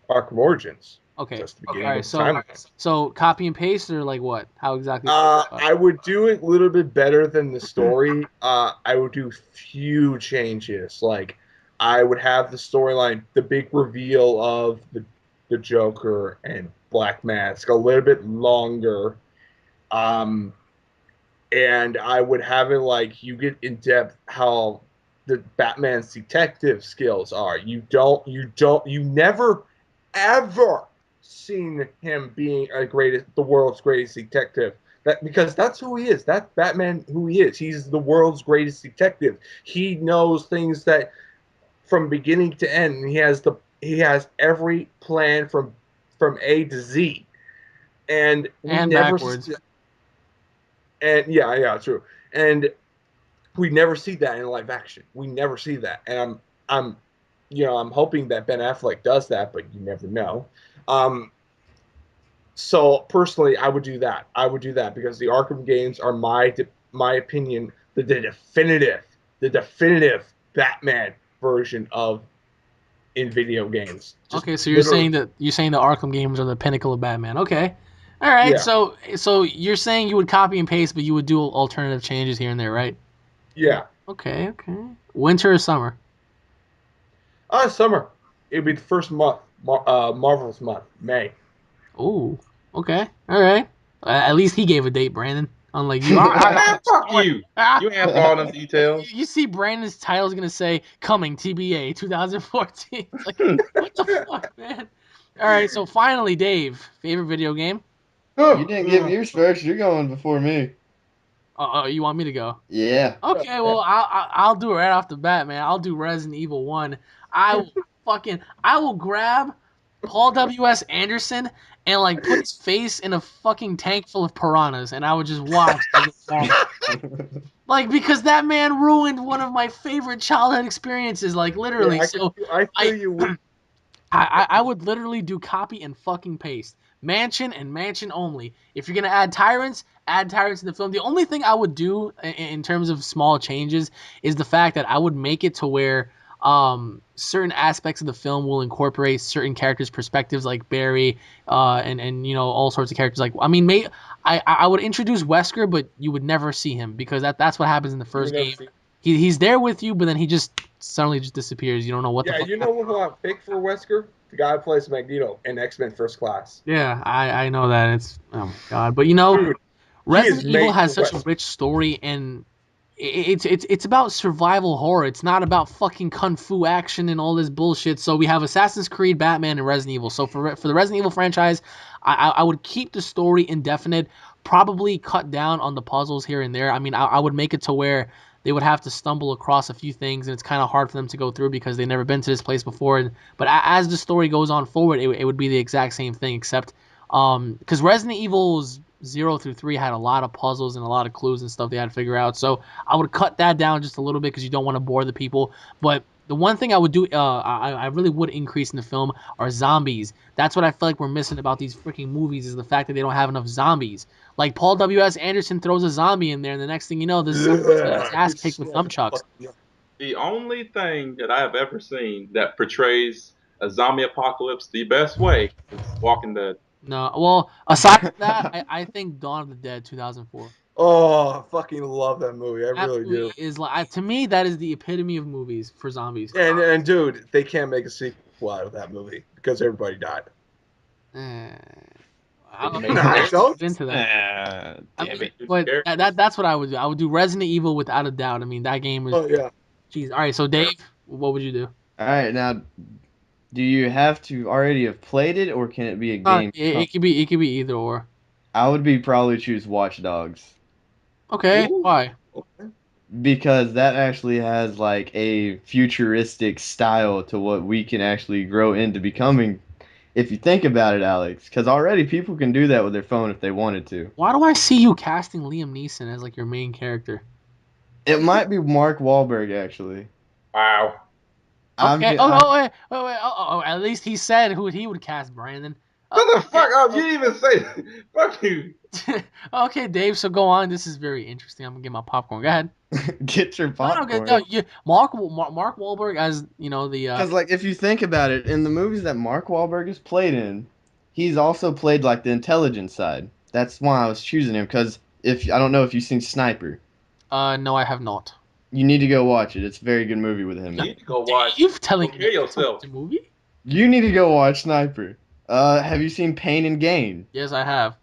Arkham Origins. Okay. That's the All beginning right, of the timeline. so copy and paste or like what? How exactly? I would do it a little bit better than the story. I would do few changes. Like, I would have the storyline, the big reveal of the Joker and Black Mask a little bit longer. Um, and I would have it like you get in depth how the Batman's detective skills are. You never ever seen him being the world's greatest detective. That because that's who he is. That's Batman who he is. He's the world's greatest detective. He knows things that from beginning to end. And he has every plan from A to Z. And we and never backwards. and yeah, true. And we never see that in live action. We never see that, and I'm hoping that Ben Affleck does that, but you never know. So personally, I would do that. I would do that because the Arkham games are my opinion the definitive Batman version of in video games. Just Okay, so literally, you're saying the Arkham games are the pinnacle of Batman. Okay. All right. yeah, So you're saying you would copy and paste, but you would do alternative changes here and there, right? yeah. Okay. Winter or summer? Summer. It'd be the first month, Marvel's month, May. Ooh. Okay. All right. At least he gave a date, Brandon. Unlike you. Man, fuck you. You asked for all them details. You see, Brandon's title's gonna say "Coming TBA 2014." It's like, what the fuck, man? All right. So finally, Dave, favorite video game? You didn't give yours first. You're going before me. You want me to go? Yeah. Okay, well, I'll do it right off the bat, man. I'll do Resident Evil 1. I will grab Paul W.S. Anderson and like put his face in a fucking tank full of piranhas, and I would just watch. Like, because that man ruined one of my favorite childhood experiences, like literally. Yeah, So I feel I you. I would literally do copy and fucking paste. Mansion and mansion only. If you're gonna add tyrants in the film. The only thing I would do in terms of small changes is the fact that I would make it to where certain aspects of the film will incorporate certain characters' perspectives, like Barry, and all sorts of characters. Like, I mean, I would introduce Wesker, but you would never see him because that's what happens in the first game. He's there with you, but then he just suddenly just disappears. You don't know what the Yeah, fuck. you know who I picked for Wesker? The guy who plays Magneto in X-Men First Class. Yeah, I know that. It's, oh my god. But Dude, he is Resident Evil made has for such a Wesker. rich story, and it's about survival horror. It's not about fucking kung fu action and all this bullshit. So we have Assassin's Creed, Batman, and Resident Evil. So for the Resident Evil franchise, I would keep the story indefinite. Probably cut down on the puzzles here and there. I mean, I would make it to where they would have to stumble across a few things, and it's kind of hard for them to go through because they've never been to this place before. But as the story goes on forward, it would be the exact same thing, except because Resident Evil's 0 through 3 had a lot of puzzles and a lot of clues and stuff they had to figure out. So I would cut that down just a little bit because you don't want to bore the people. But the one thing I would do, I really would increase in the film are zombies. That's what I feel like we're missing about these freaking movies is the fact that they don't have enough zombies. Like Paul W.S. Anderson throws a zombie in there, and the next thing you know, this zombie's getting his ass kicked with nunchucks. The only thing that I have ever seen that portrays a zombie apocalypse the best way is Walking Dead. No, well, aside from that, I think Dawn of the Dead 2004. Oh, I fucking love that movie. I That really movie do. is like to me that is the epitome of movies for zombies. And dude, they can't make a sequel out of that movie because everybody died. Eh, Did you I'll make I scary? don't. get into that. I Damn mean, it. but that's what I would do. I would do Resident Evil without a doubt. I mean, that game was. Oh yeah. Jeez. All right, so Dave, what would you do? All right, now, do you have to already have played it, or can it be a Uh, game? it, it could be either or. I would be probably choose Watch Dogs Okay, Ooh. why? Okay. because that actually has like a futuristic style to what we can actually grow into becoming. If you think about it, Alex, because already people can do that with their phone if they wanted to. Why do I see you casting Liam Neeson as like your main character? It might be Mark Wahlberg actually. Wow. I'm, Okay. ge- Oh, I'm oh wait, wait. Oh, at least he said who he would cast, Brandon. Shut the Okay. fuck up. You didn't even say fuck you. Okay, Dave. So go on. This is very interesting. I'm gonna get my popcorn. Go ahead. get your No, no, popcorn. no. Mark Wahlberg as the. Because like if you think about it, in the movies that Mark Wahlberg has played in, he's also played like the intelligent side. That's why I was choosing him. Because if I don't know if you've seen Sniper, No, I have not. you need to go watch it. It's a very good movie with him You in need it. to go watch. Dave telling Go me kill to watch yourself. a movie? You need to go watch Sniper. Have you seen Pain and Gain? Yes, I have.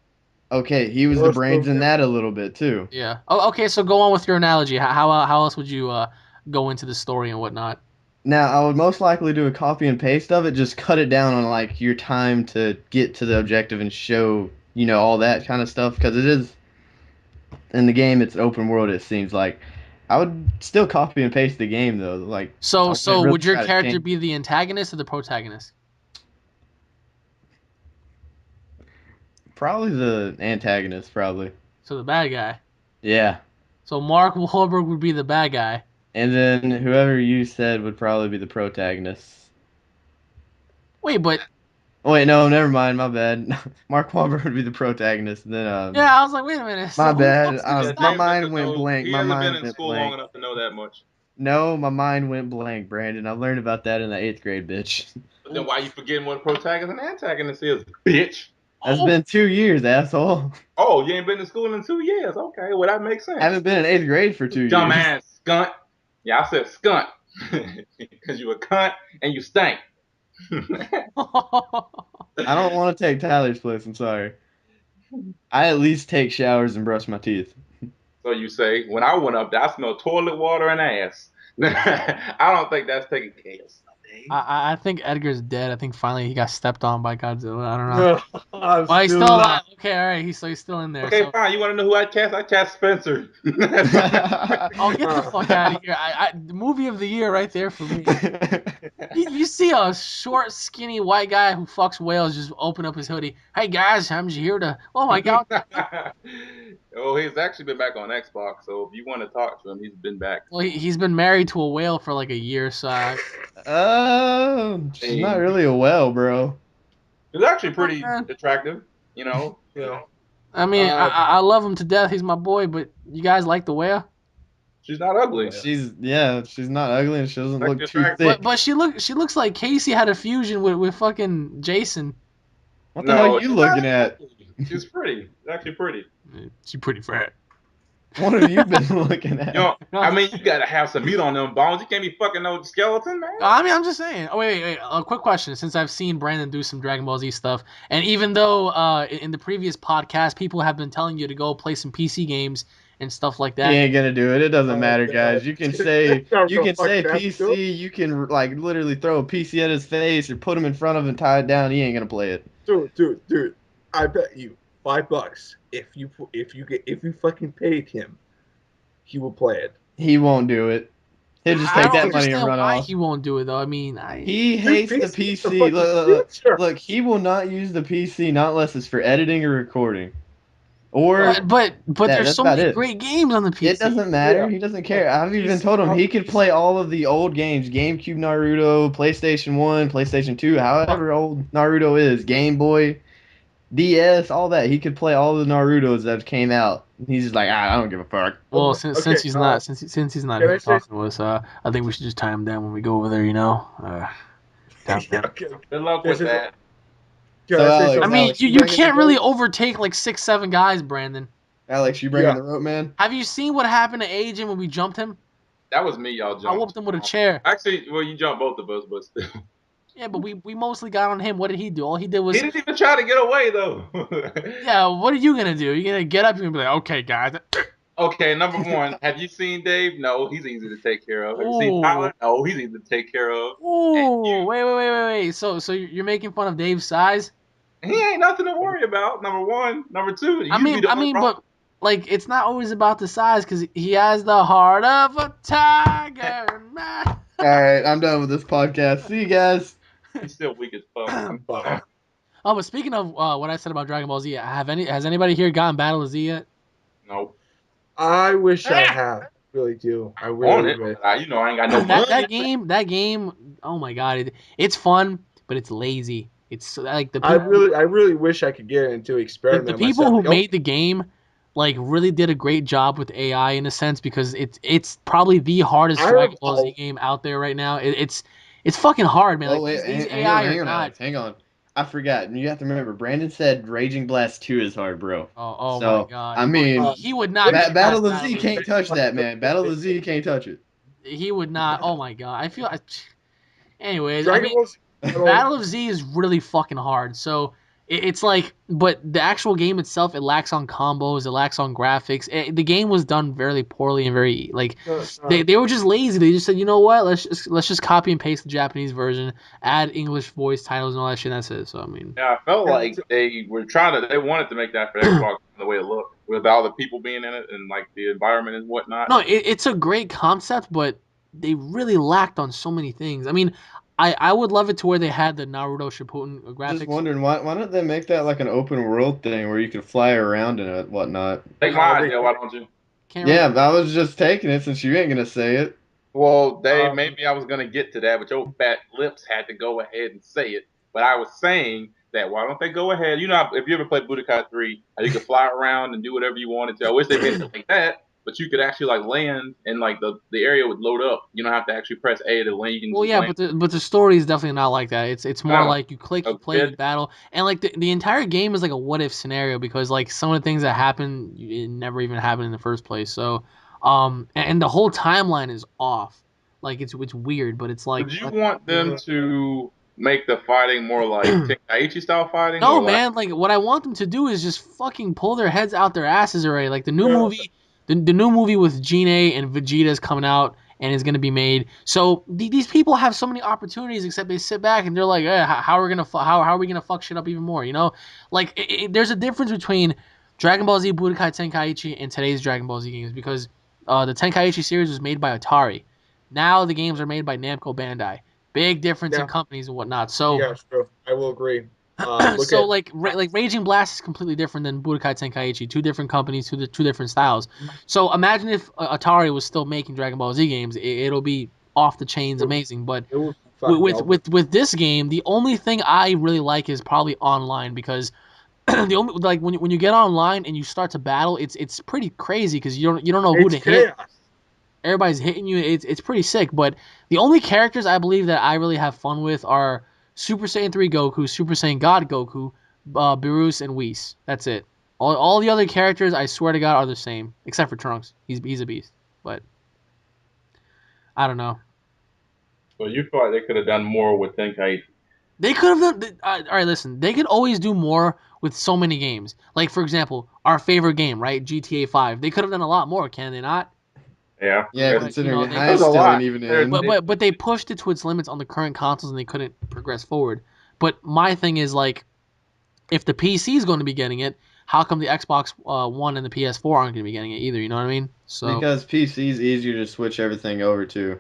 Okay, he was the brains in that a little bit too. Yeah. Oh, okay. So go on with your analogy. How else would you go into the story and whatnot? Now, I would most likely do a copy and paste of it, just cut it down on like your time to get to the objective and show, all that kind of stuff because it is in the game it's open world it seems like. I would still copy and paste the game though, like I wouldn't So really would your try to character change. be the antagonist or the protagonist? Probably the antagonist, probably. So the bad guy. Yeah. So Mark Wahlberg would be the bad guy. And then whoever you said would probably be the protagonist. Wait, but Oh, wait, no, never mind. My bad. Mark Wahlberg would be the protagonist. Then, yeah, I was like, wait a minute. my So who the bad. fuck's gonna Yeah, My stop? Dave mind doesn't went know. blank. He My hasn't been mind in went school long blank. enough to know that much. No, my mind went blank, Brandon. I learned about that in the 8th grade, bitch. But then why you forgetting what a protagonist and antagonist is, bitch? That's Oh, been 2 years, asshole. Oh, you ain't been to school in 2 years. Okay, well that makes sense. Haven't been in 8th grade for 2 years. Dumbass skunt. Yeah, I said skunt because you a cunt and you stink. I don't want to take Tyler's place. I'm sorry. I at least take showers and brush my teeth. So you say, when I went up there, I smelled toilet water and ass. I don't think that's taking care of something. I think Edgar's dead. I think finally he got stepped on by Godzilla. I don't know. No, I'm Well, he's still still alive. Okay, all right. He's still in there. Okay, So fine. You want to know who I cast? I cast Spencer. I'll get the fuck out of here. The movie of the year right there for me. You see a short, skinny white guy who fucks whales just open up his hoodie. Hey guys, I'm just here to. Oh my god. Oh, he's actually been back on Xbox. So if you want to talk to him, he's been back. Well, he's been married to a whale for like a year, so She's not really a whale, bro. He's actually pretty attractive. You know. I mean, I love him to death. He's my boy, but you guys like the whale? She's not ugly. She's not ugly and she doesn't Like look your too track- thick. But she looks like Casey had a fusion with fucking Jason. What the hell are you she's not looking at? ugly. She's pretty. She's actually pretty. She's pretty fat. What have you been looking at? You know, I mean, you gotta have some meat on them bones. You can't be fucking no skeleton, man. I mean, I'm just saying. Oh, wait. A quick question. Since I've seen Brandon do some Dragon Ball Z stuff, and even though in the previous podcast, people have been telling you to go play some PC games and stuff like He that. ain't gonna do it. It doesn't matter, guys. You can say Fuck PC. You can like literally throw a PC at his face or put him in front of him and tie it down. He ain't gonna play it. Dude. I bet you $5 if you fucking paid him, he will play it. He won't do it. He'll just take that money and run why off. he won't do it though. I mean, He hates the PC. Look, he will not use the PC not unless it's for editing or recording. Or but there's that's so about many it. great games on the PC. It doesn't matter. Yeah. He doesn't care. I've even told him he could play all of the old games. GameCube Naruto, PlayStation 1, PlayStation 2, however old Naruto is. Game Boy, DS, all that. He could play all the Narutos that came out. He's just like, I don't give a fuck. Well, Okay, since he's not can here I say- talking to us, I think we should just tie him down when we go over there. Down. Okay. Good luck This with is- that. Can So, I say Alex, I something? mean, Alex, you you bringing can't the really rope? overtake like 6-7 guys, Brandon. Alex, you bringing Yeah. the rope, man? Have you seen what happened to Agent when we jumped him? That was me, y'all jumped. I whooped him with a chair. Actually, well, you jumped both of us, but still. Yeah, but we mostly got on him. What did he do? All he did He was, didn't even try to get away, though. yeah. What are you gonna do? You're gonna get up. You're gonna be like, okay, guys. Okay, number one, have you seen Dave? No, he's easy to take care of. Have you seen Ooh. Tyler? No, he's easy to take care of. Ooh, you- wait. So you're making fun of Dave's size? He ain't nothing to worry about. Number one, number two. I mean, but like it's not always about the size because he has the heart of a tiger. Man. All right, I'm done with this podcast. See you guys. He's still weak as fuck. Oh, but speaking of what I said about Dragon Ball Z, has anybody here gotten Battle of Z yet? Nope. I wish I had. Really do. I On really it. wish. I ain't got no money. that game. Oh my god, it's fun, but it's lazy. It's like the I people, really wish I could get into experiment. the people myself. who made the game, like really did a great job with AI in a sense because it's probably the hardest Dragon Ball Z game out there right now. It's fucking hard, man. Oh Like wait, these hang AI on, are not. Alex, hang on. I forgot. You have to remember. Brandon said Raging Blast 2 is hard, bro. Oh So, my god. I mean, he would not. Battle of Z can't touch that, man. Battle of Z can't touch it. He would not. Oh my god. Anyways, Dragon Ball Battle of Z is really fucking hard. So it's like, but the actual game itself, it lacks on combos, it lacks on graphics. The game was done very poorly and very like they were just lazy. They just said, you know what, let's just copy and paste the Japanese version, add English voice titles and all that shit. And that's it. So I mean, yeah, I felt like they wanted to make that for Xbox the way it looked, with all the people being in it and like the environment and whatnot. no, it's a great concept, but they really lacked on so many things. I mean, I would love it to where they had the Naruto Shippuden graphics. Just wondering why don't they make that like an open world thing where you can fly around and whatnot? Take my idea, why don't you? Yeah, I was just taking it since you ain't gonna say it. Well, maybe I was gonna get to that, but your fat lips had to go ahead and say it. But I was saying that why don't they go ahead? You know, if you ever played Budokai 3, how you could fly around and do whatever you wanted to. I wish they made it like that. But you could actually like land and like the area would load up. You don't have to actually press A to land. You can well, yeah, land. but the story is definitely not like that. It's more like you click, you play, Okay. you battle, and like the entire game is like a what if scenario because like some of the things that happen it never even happened in the first place. So, and the whole timeline is off. Like it's weird, but it's like. Would you want them to make the fighting more like Tenkaichi style fighting? No, or man. Like what I want them to do is just fucking pull their heads out their asses already. Like the new movie. The new movie with Gene and Vegeta is coming out and is going to be made. So these people have so many opportunities, except they sit back and they're like, how are we gonna fuck shit up even more? You know, like there's a difference between Dragon Ball Z Budokai Tenkaichi and today's Dragon Ball Z games because the Tenkaichi series was made by Atari. Now the games are made by Namco Bandai. Big difference in companies and whatnot. So yeah, true. I will agree. So like Raging Blast is completely different than Budokai Tenkaichi. Two different companies, two different styles. So imagine if Atari was still making Dragon Ball Z games, it'll be off the chains, amazing. But with this game, the only thing I really like is probably online because the only like when you get online and you start to battle, it's pretty crazy because you don't know who to hit. Everybody's hitting you. It's pretty sick. But the only characters I believe that I really have fun with are Super Saiyan 3 Goku, Super Saiyan God Goku, Beerus, and Whis. That's it. All the other characters, I swear to God, are the same. Except for Trunks. He's a beast. But I don't know. So you feel like they could have done more with Tenkaichi? They could have done... all right, listen. They could always do more with so many games. Like, for example, our favorite game, right? GTA 5. They could have done a lot more, can they not? Yeah. Yeah, But, considering you know, it still ain't even in. But they pushed it to its limits on the current consoles and they couldn't progress forward. But my thing is like, if the PC is going to be getting it, how come the Xbox One and the PS4 aren't going to be getting it either? You know what I mean? So Because PC is easier to switch everything over to.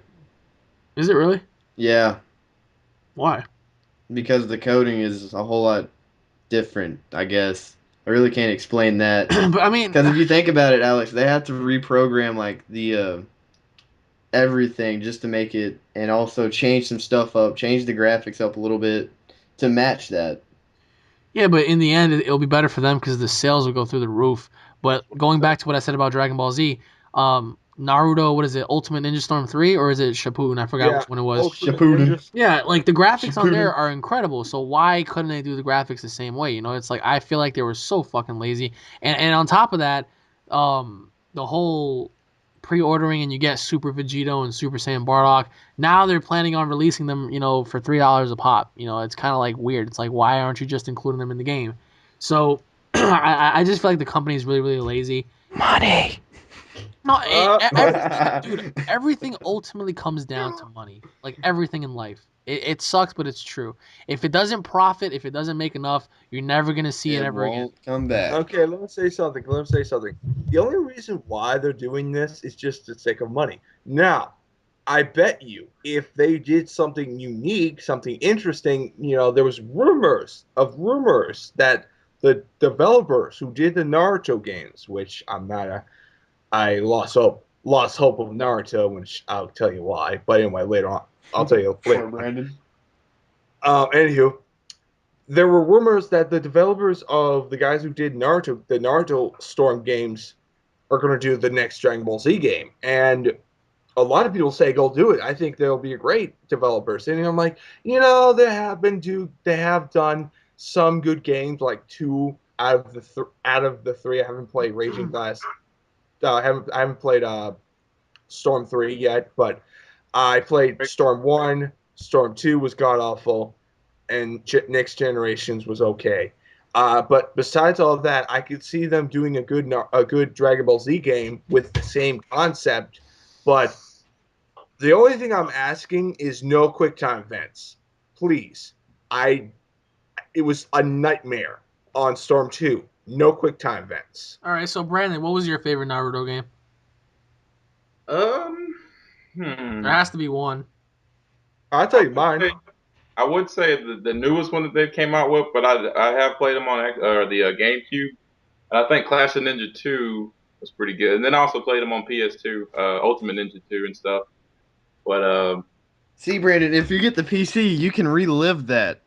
is it really? Yeah, Why? because the coding is a whole lot different, I guess. I really can't explain that. But I mean, Because if you think about it, Alex, they have to reprogram like the everything just to make it, and also change some stuff up, change the graphics up a little bit to match that. yeah, but in the end, it'll be better for them because the sales will go through the roof. But going back to what I said about Dragon Ball Z, Naruto, what is it, Ultimate Ninja Storm 3, or is it Shippuden? I forgot which one it was. Shippuden. Yeah, like the graphics on Shippuden. there are incredible. So why couldn't they do the graphics the same way? You know, it's like I feel like they were so fucking lazy. And on top of that, the whole pre-ordering and you get Super Vegito and Super Saiyan Bardock. Now they're planning on releasing them, you know, for $3 a pop. You know, it's kind of like weird. It's like why aren't you just including them in the game? So I just feel like the company is really really lazy. Money. No, everything, dude. Everything ultimately comes down to money. Like everything in life. It sucks, but it's true. If it doesn't profit, if it doesn't make enough, you're never gonna see it It ever again. won't come back. Okay, let me say something. Let me say something. The only reason why they're doing this is just the sake of money. Now, I bet you if they did something unique, something interesting, there was rumors that the developers who did the Naruto games, which I lost hope of Naruto, which I'll tell you why. But anyway, later on, I'll tell you Poor later. Brandon. Anywho, there were rumors that the developers of the guys who did the Naruto Storm games, are going to do the next Dragon Ball Z game. And a lot of people say go do it. I think they'll be a great developers. And I'm like, they have done some good games, like two out of the three. I haven't played Raging Glass. I haven't played Storm 3 yet, but I played Storm 1. Storm 2 was god awful, and Next Generations was okay. But besides all of that, I could see them doing a good Dragon Ball Z game with the same concept. But the only thing I'm asking is no quick time events, please. It was a nightmare on Storm 2. No quick time events. All right, so Brandon, what was your favorite Naruto game? Um, There has to be one. I'll tell you mine. I would say the newest one that they came out with, but I have played them on the GameCube. And I think Clash of Ninja 2 was pretty good. And then I also played them on PS2, Ultimate Ninja 2 and stuff. But See, Brandon, if you get the PC, you can relive that.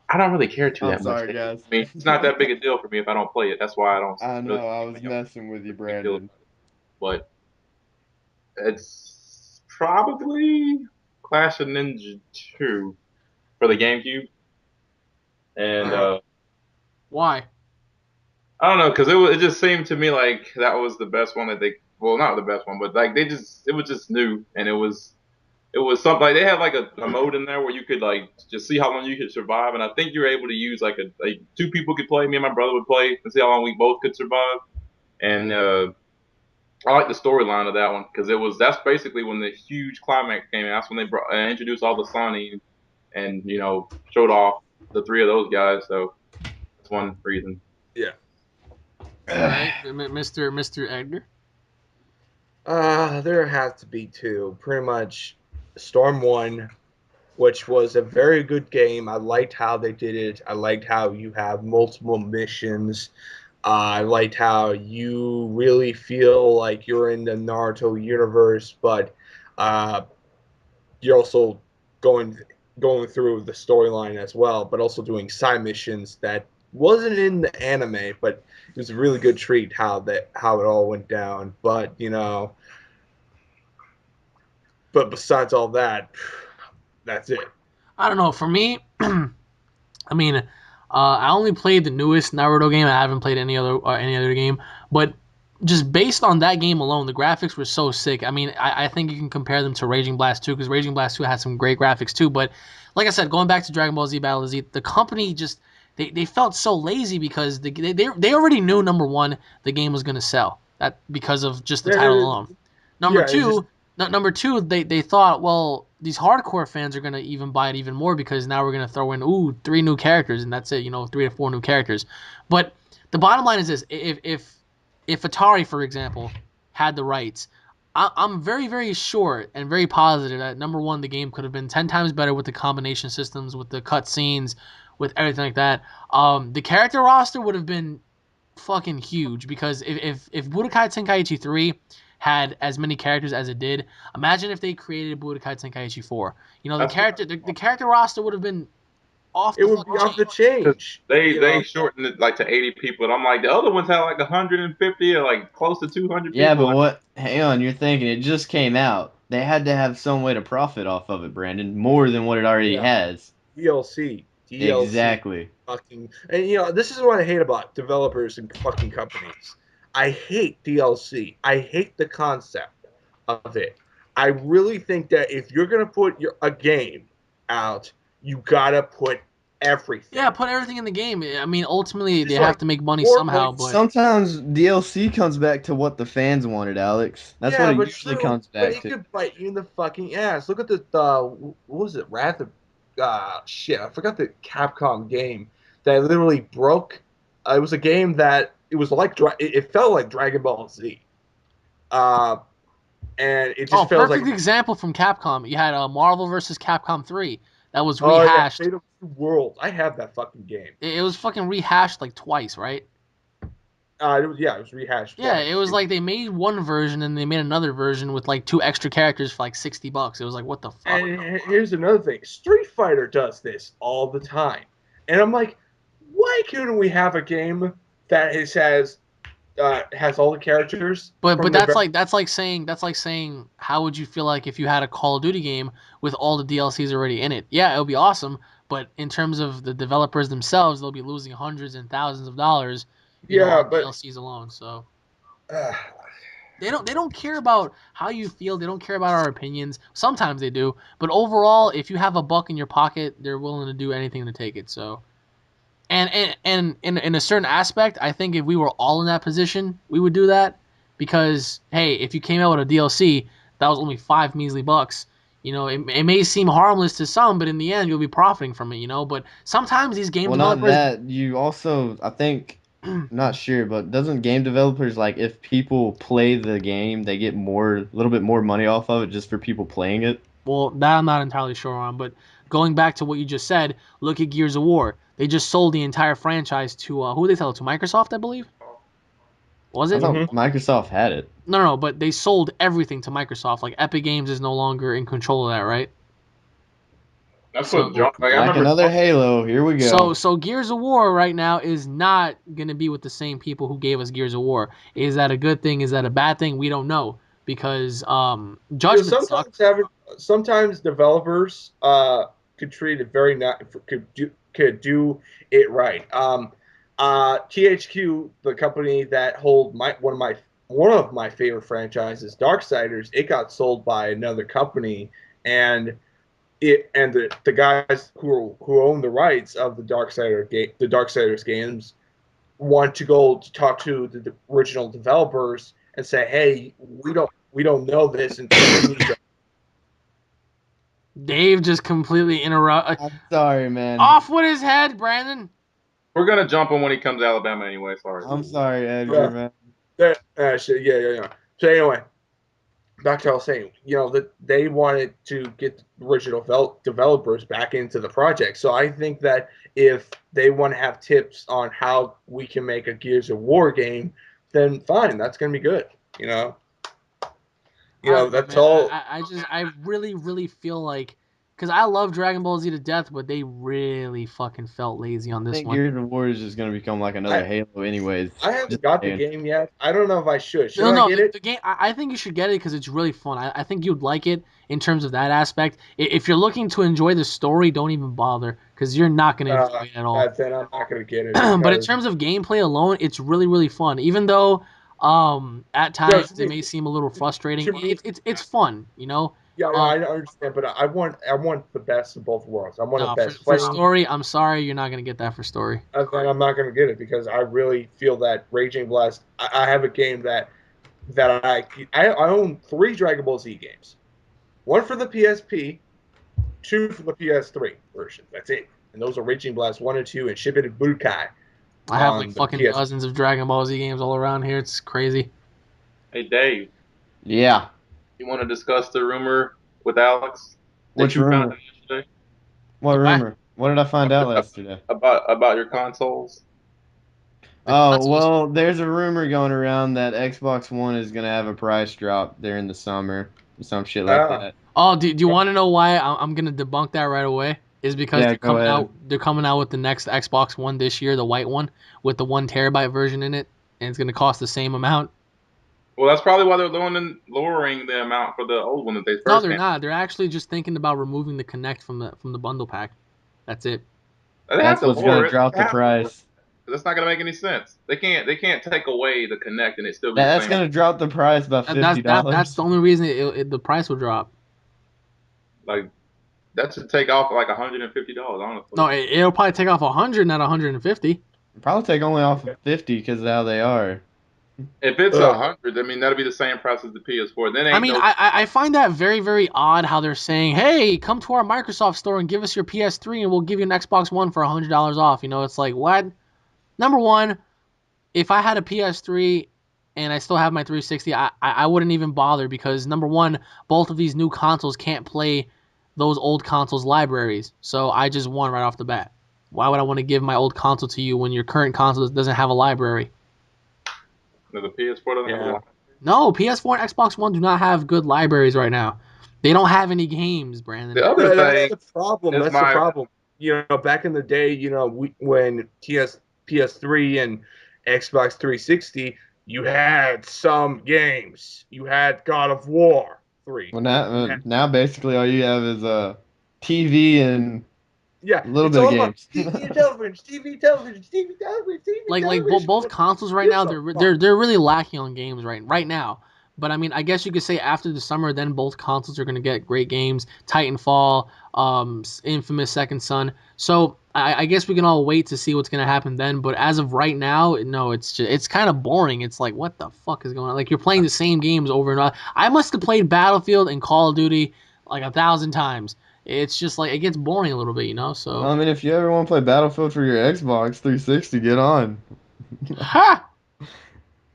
I don't really care too I'm that much. sorry, guys. I mean, it's not that big a deal for me if I don't play it. That's why I don't I really know, I was make a messing with you, big deal. Brandon. But it's probably Clash of Ninja 2 for the GameCube. And Why? I don't know, because it just seemed to me like that was the best one that they, well, not the best one, but like it was just new, and it was something like they had like a mode in there where you could like just see how long you could survive, and I think you were able to use like two people could play. Me and my brother would play and see how long we both could survive. And I like the storyline of that one because that's basically when the huge climax came in. That's when they introduced all the Sonny and showed off the three of those guys. So that's one reason. Yeah. All right, Mr. Edgar. There have to be two. Pretty much Storm 1, which was a very good game. I liked how they did it. I liked how you have multiple missions. I liked how you really feel like you're in the Naruto universe, but uh, you're also going going through the storyline as well, but also doing side missions that wasn't in the anime, but it was a really good treat how it all went down. But besides all that, that's it. I don't know. For me, I mean, I only played the newest Naruto game. I haven't played any other game, but just based on that game alone, the graphics were so sick. I mean, I think you can compare them to Raging Blast 2 because Raging Blast 2 had some great graphics too. But like I said, going back to Dragon Ball Z Battle Z, the company just they felt so lazy because they already knew number one the game was gonna sell that because of just the title alone. Number Yeah, it's just two, number two, they thought, well, these hardcore fans are gonna even buy it even more because now we're gonna throw in three new characters and that's it, 3 to 4 new characters. But the bottom line is this: if Atari, for example, had the rights, I'm very very sure and very positive that number one, the game could have been 10 times better with the combination systems, with the cut scenes, with everything like that. The character roster would have been fucking huge because if Budokai Tenkaichi 3 had as many characters as it did, imagine if they created Budokai Tenkaichi 4. That's The character roster would have been off it the would be fucking off the chain. change. they shortened it like to 80 people, and I'm like the other ones had like 150 or like close to 200 Yeah, people. but what? Hang on, you're thinking it just came out. They had to have some way to profit off of it, Brandon, more than what it already Yeah, has. DLC, Exactly. fucking, and this is what I hate about developers and fucking companies. I hate DLC. I hate the concept of it. I really think that if you're gonna put a game out, you gotta put everything. Yeah, put everything in the game. I mean, ultimately, Just they like have to make money four somehow, points. but Sometimes DLC comes back to what the fans wanted, Alex. That's what Yeah, it but usually still, comes but back it to. could bite you in the fucking ass. Look at the what was it? Wrath of shit. I forgot the Capcom game that literally broke. It was a game that it was like it felt like Dragon Ball Z. Uh, and it oh, just feels like perfect example from Capcom. You had Marvel versus Capcom 3 that was oh yeah, rehashed. Fate of Two Worlds. I have that fucking game. It was fucking rehashed like twice, right? It was rehashed Yeah, it twice. was like they made one version and they made another version with like 2 extra characters for like $60. It was like, what the fuck? And here's another thing: Street Fighter does this all the time, and I'm like, why couldn't we have a game that has all the characters But from the that's like saying how would you feel like if you had a Call of Duty game with all the DLCs already in it? Yeah, it would be awesome, but in terms of the developers themselves, they'll be losing hundreds and thousands of dollars, yeah, on but DLCs alone. So uh, they don't care about how you feel. They don't care about our opinions. Sometimes they do, but overall, if you have a buck in your pocket, they're willing to do anything to take it. So. And in a certain aspect, I think if we were all in that position, we would do that because hey, if you came out with a DLC that was only 5 measly bucks, it may seem harmless to some, but in the end, you'll be profiting from it. But sometimes these game Well, not developers, that. You also, I think, I'm not sure, but doesn't game developers like if people play the game, they get a little bit more money off of it just for people playing it? well, that I'm not entirely sure on, but going back to what you just said, look at Gears of War. They just sold the entire franchise to who did they sell it to? Microsoft, I believe. Was I it? thought mhm. Microsoft had it. No, but they sold everything to Microsoft. Like Epic Games is no longer in control of that, right? That's what So John. Like I Like remember. another Halo. Here we So go. so Gears of War right now is not gonna be with the same people who gave us Gears of War. Is that a good thing? Is that a bad thing? We don't know because Because Judgment sucked. sometimes developers could treat it very not could do it right. THQ, the company that hold one of my favorite franchises, Darksiders, it got sold by another company, and the guys who own the rights of the Darksiders games want to go to talk to the original developers and say, hey, we don't know this, and we need to. Dave just completely interrupt. I'm sorry, man. Off with his head, Brandon. We're gonna jump him when he comes to Alabama anyway. Sorry. I'm sorry, Edgar, Yeah, man. shit, yeah. So anyway, back to what I was saying. That they wanted to get the original developers back into the project. So I think that if they want to have tips on how we can make a Gears of War game, then fine, that's gonna be good. You know, I don't know, that's man. all. I really really feel like because I love Dragon Ball Z to death, but they really fucking felt lazy on I this think one. Gears of War is just gonna become like another I Halo, anyways. I Just haven't got the saying. game yet. I don't know if I should. Should No, I no, get it? the game. I think you should get it because it's really fun. I think you'd like it in terms of that aspect. If you're looking to enjoy the story, don't even bother because you're not gonna enjoy it at all. Then I'm not gonna get it But in because terms of gameplay alone, it's really really fun. Even though at no, times it may seem a little frustrating, to me, it's fun. yeah, no, Um, I understand, but I want the best of both worlds. I want the no, for best for fighting, story, I'm sorry, you're not gonna get that for story. and I'm not gonna get it because I really feel that Raging Blast. I have a game that I own three Dragon Ball Z games, one for the PSP, two for the PS3 version. That's it, and those are Raging Blast 1 and 2 and Shippuden Budokai I have like on the fucking PS. dozens of Dragon Ball Z games all around here. It's crazy. Hey Dave, Yeah. you want to discuss the rumor with Alex that Which you found out rumor? yesterday What The what? rumor? What did I find out yesterday? about your consoles? The Oh, consoles. well, there's a rumor going around that Xbox One is gonna have a price drop during the summer, some shit like Ah, that. Oh, do you want to know why I'm gonna debunk that right away? Is because Yeah, they're go coming ahead. out. They're coming out with the next Xbox One this year, the white one with the 1 terabyte version in it, and it's gonna cost the same amount. Well, that's probably why they're lowering the amount for the old one that they No, first they're came. not. They're actually just thinking about removing the Connect from the bundle pack. That's it. They have That's to what's gonna lower it. drop They the have to lower it. price. That's not going to make any sense. They can't take away the Connect and it still be the That's same. gonna drop the price by That's $50. the only reason the price will drop. Like That should take off like $150, honestly. No, it'll probably take off 100, not 150. Probably take only off of 50 because of how they are. If it's 100, I mean that'll be the same price as the PS4. Then I ain't mean, no. I find that very, very odd how they're saying, hey, come to our Microsoft store and give us your PS3 and we'll give you an Xbox One for $100 off. You know, it's like, what? Number one, if I had a PS3 and I still have my 360, I wouldn't even bother because, number one, both of these new consoles can't play those old consoles' libraries. So I just won right off the bat. Why would I want to give my old console to you when your current console doesn't have a library? No, the PS4 doesn't have a lot. No, PS4 and Xbox One do not have good libraries right now. They don't have any games, Brandon. The other That's thing the problem. is That's the problem. You know, back in the day, you know, when PS3 and Xbox 360, you had some games. You had God of War 3. Well, now basically all you have is a TV and Yeah, a little it's bit of all about games. TV and television, TV, television, TV, television, TV, Like television. both consoles right now, they're really lacking on games right now. But I mean, I guess you could say after the summer, then both consoles are going to get great games. Titanfall, Infamous Second Son. So I guess we can all wait to see what's going to happen then. But as of right now, no, it's kind of boring. It's like, what the fuck is going on? Like you're playing the same games over and over. I must have played Battlefield and Call of Duty like 1,000 times. It's just like it gets boring a little bit, you know. So I mean, if you ever want to play Battlefield for your Xbox 360, get on. ha.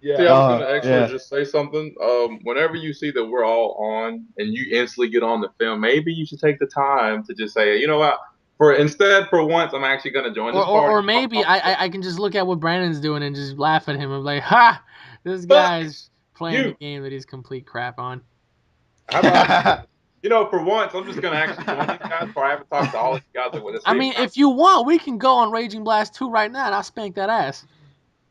See, I was Yeah. gonna actually just say something. Whenever you see that we're all on and you instantly get on the film, maybe you should take the time to just say, you know what? For once, I'm actually gonna join this party. Or maybe I can just look at what Brandon's doing and just laugh at him. I'm like, ha, this guy's playing you. the game that he's complete crap on. How about for once, I'm just gonna actually join these guys before I haven't talked to all these guys. I mean, if you want, we can go on Raging Blast 2 right now and I'll spank that ass.